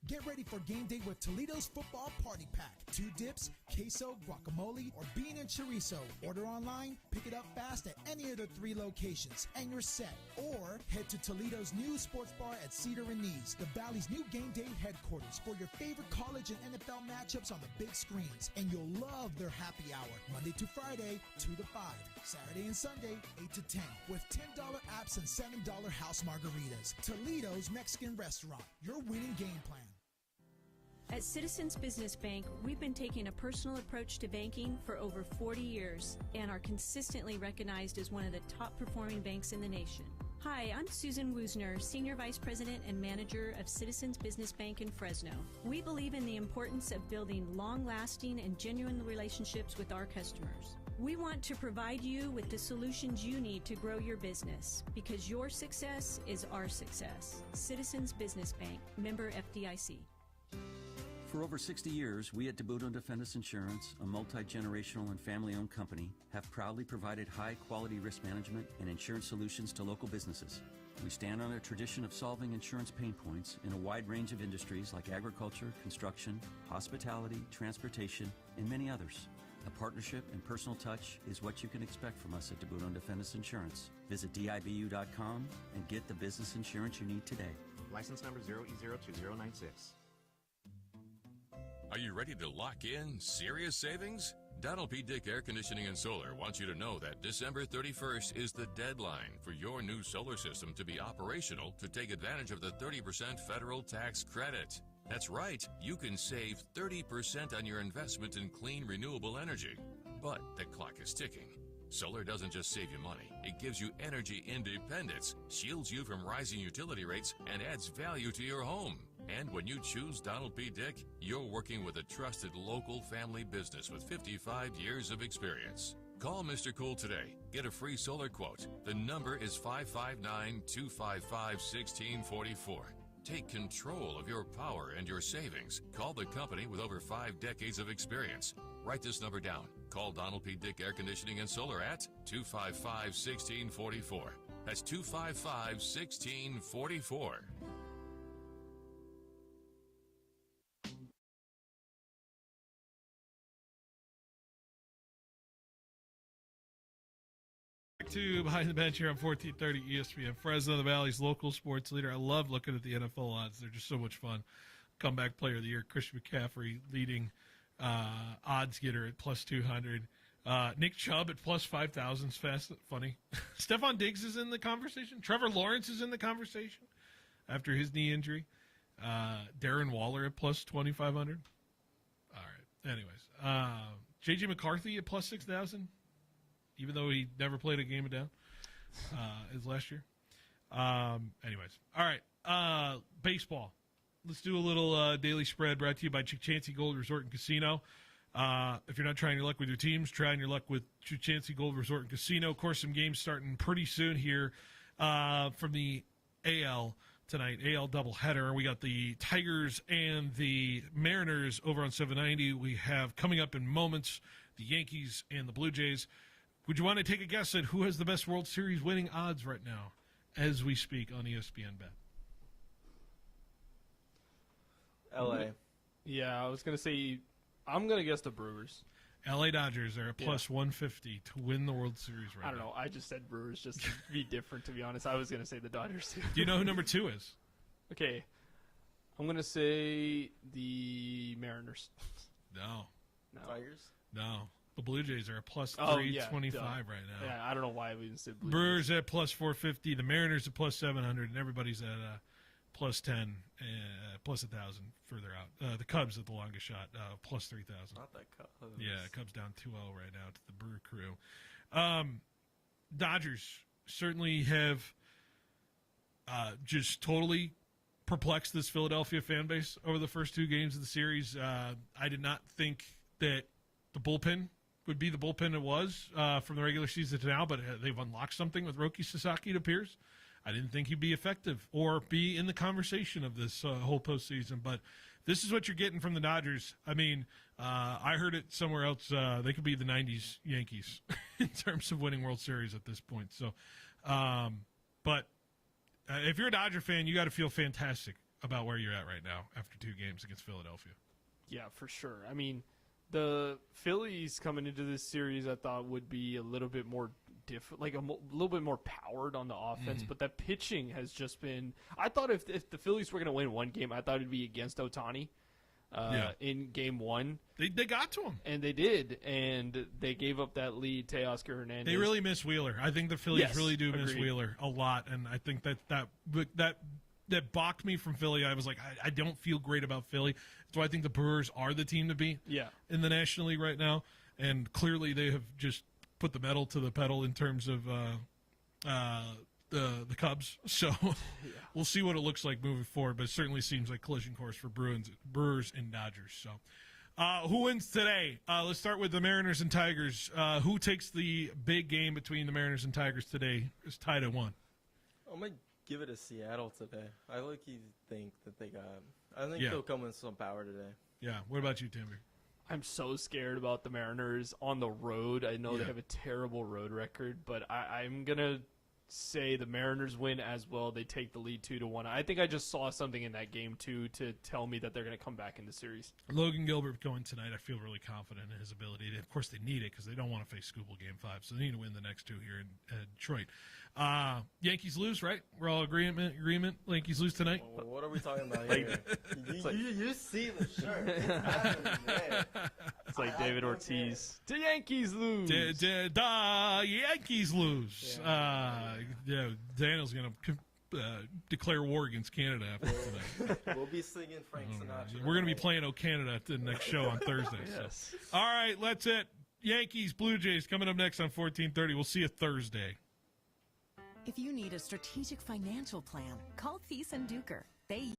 Get ready for game day with Toledo's Football Party Pack. 2 dips, queso, guacamole, or bean and chorizo. Order online, pick it up fast at any of the 3 locations, and you're set. Or head to Toledo's new sports bar at Cedar and Knees, the Valley's new game day headquarters, for your favorite college and NFL matchups on the big screens. And you'll love their happy hour, Monday to Friday, 2 to 5. Saturday and Sunday, 8 to 10, with $10 apps and $7 house margaritas. Toledo's Mexican restaurant, your winning game plan. At Citizens Business Bank, we've been taking a personal approach to banking for over 40 years and are consistently recognized as one of the top performing banks in the nation. Hi, I'm Susan Woosner, Senior Vice President and Manager of Citizens Business Bank in Fresno. We believe in the importance of building long-lasting and genuine relationships with our customers. We want to provide you with the solutions you need to grow your business because your success is our success. Citizens Business Bank, member FDIC. For over 60 years, we at Tiburon Defendus Insurance, a multi-generational and family-owned company, have proudly provided high-quality risk management and insurance solutions to local businesses. We stand on a tradition of solving insurance pain points in a wide range of industries like agriculture, construction, hospitality, transportation, and many others. A partnership and personal touch is what you can expect from us at Tiburon Defendus Insurance. Visit DIBU.com and get the business insurance you need today. License number 0E02096. Are you ready to lock in serious savings? Donald P. Dick Air Conditioning and Solar wants you to know that December 31st is the deadline for your new solar system to be operational to take advantage of the 30% federal tax credit. That's right, you can save 30% on your investment in clean, renewable energy. But the clock is ticking. Solar doesn't just save you money, it gives you energy independence, shields you from rising utility rates, and adds value to your home. And when you choose Donald P. Dick, you're working with a trusted local family business with 55 years of experience. Call Mr. Cool today. Get a free solar quote. The number is 559-255-1644. Take control of your power and your savings. Call the company with over 5 decades of experience. Write this number down. Call Donald P. Dick Air Conditioning and Solar at 255-1644. That's 255-1644. To Behind the Bench here on 1430 ESPN, Fresno, the Valley's local sports leader. I love looking at the NFL odds. They're just so much fun. Comeback player of the year, Christian McCaffrey, leading odds getter at plus 200. Nick Chubb at plus 5,000 is funny. Stephon Diggs is in the conversation. Trevor Lawrence is in the conversation after his knee injury. Darren Waller at plus 2,500. All right. Anyways, J.J. McCarthy at plus 6,000. Even though he never played a game of down as last year. Anyways. All right. Baseball. Let's do a little daily spread brought to you by Chancey Gold Resort and Casino. If you're not trying your luck with your teams, trying your luck with Chancey Gold Resort and Casino. Of course, some games starting pretty soon here from the AL tonight. AL doubleheader. We got the Tigers and the Mariners over on 790. We have coming up in moments the Yankees and the Blue Jays. Would you want to take a guess at who has the best World Series winning odds right now as we speak on ESPN Bet? LA. Yeah, I was going to say, I'm going to guess the Brewers. LA Dodgers are at plus 150 to win the World Series right now. I don't know. I just said Brewers just to be different, to be honest. I was going to say the Dodgers, too. Do you know who number 2 is? Okay. I'm going to say the Mariners. No. Tigers? No. The Blue Jays are at plus 325 right now. Yeah, I don't know why we even said Blue Brewers at plus 450. The Mariners at plus 700. And everybody's at plus 10, plus 1,000 further out. The Cubs at the longest shot, plus 3,000. Not that Cubs. Yeah, Cubs down 2-0 right now to the Brewer Crew. Dodgers certainly have just totally perplexed this Philadelphia fan base over the first 2 games of the series. I did not think that the bullpen would be the bullpen it was from the regular season to now, but they've unlocked something with Roki Sasaki, it appears. I didn't think he'd be effective or be in the conversation of this whole postseason, but this is what you're getting from the Dodgers. I mean, I heard it somewhere else. They could be the 90s Yankees in terms of winning World Series at this point. So, but if you're a Dodger fan, you got to feel fantastic about where you're at right now after 2 games against Philadelphia. Yeah, for sure. I mean, the Phillies coming into this series, I thought would be a little bit more different, like a little bit more powered on the offense. But that pitching has just been. I thought if the Phillies were going to win one game, I thought it'd be against Ohtani in Game 1. They got to him, and they did, and they gave up that lead to Teoscar Hernandez. They really miss Wheeler. I think the Phillies really do miss Wheeler a lot, and I think that that balked me from Philly. I was like, I don't feel great about Philly. That's why I think the Brewers are the team to beat in the National League right now. And clearly they have just put the metal to the pedal in terms of the Cubs. So we'll see what it looks like moving forward. But it certainly seems like collision course for Brewers and Dodgers. So who wins today? Let's start with the Mariners and Tigers. Who takes the big game between the Mariners and Tigers today? It's tied at 1. I'm going to give it to Seattle today. I think that they got – I think they'll come with some power today. Yeah. What about you, Timber? I'm so scared about the Mariners on the road. I know they have a terrible road record, but I'm going to say the Mariners win as well. They take the lead 2-1. I think I just saw something in that game, too, to tell me that they're going to come back in the series. Logan Gilbert going tonight. I feel really confident in his ability. Of course, they need it because they don't want to face Schuylkill Game 5, so they need to win the next 2 here in Detroit. Yankees lose, right? We're all agreement. Yankees lose tonight. Well, what are we talking about here? you see the shirt. It's like David Ortiz. The Yankees lose. The Yankees lose. Daniel's going to declare war against Canada after tonight. We'll be singing Frank Sinatra. We're going to be playing "O Canada" at the next show on Thursday. Yes. So. All right, that's it. Yankees, Blue Jays coming up next on 1430. We'll see you Thursday. If you need a strategic financial plan, call Thies and Duker. They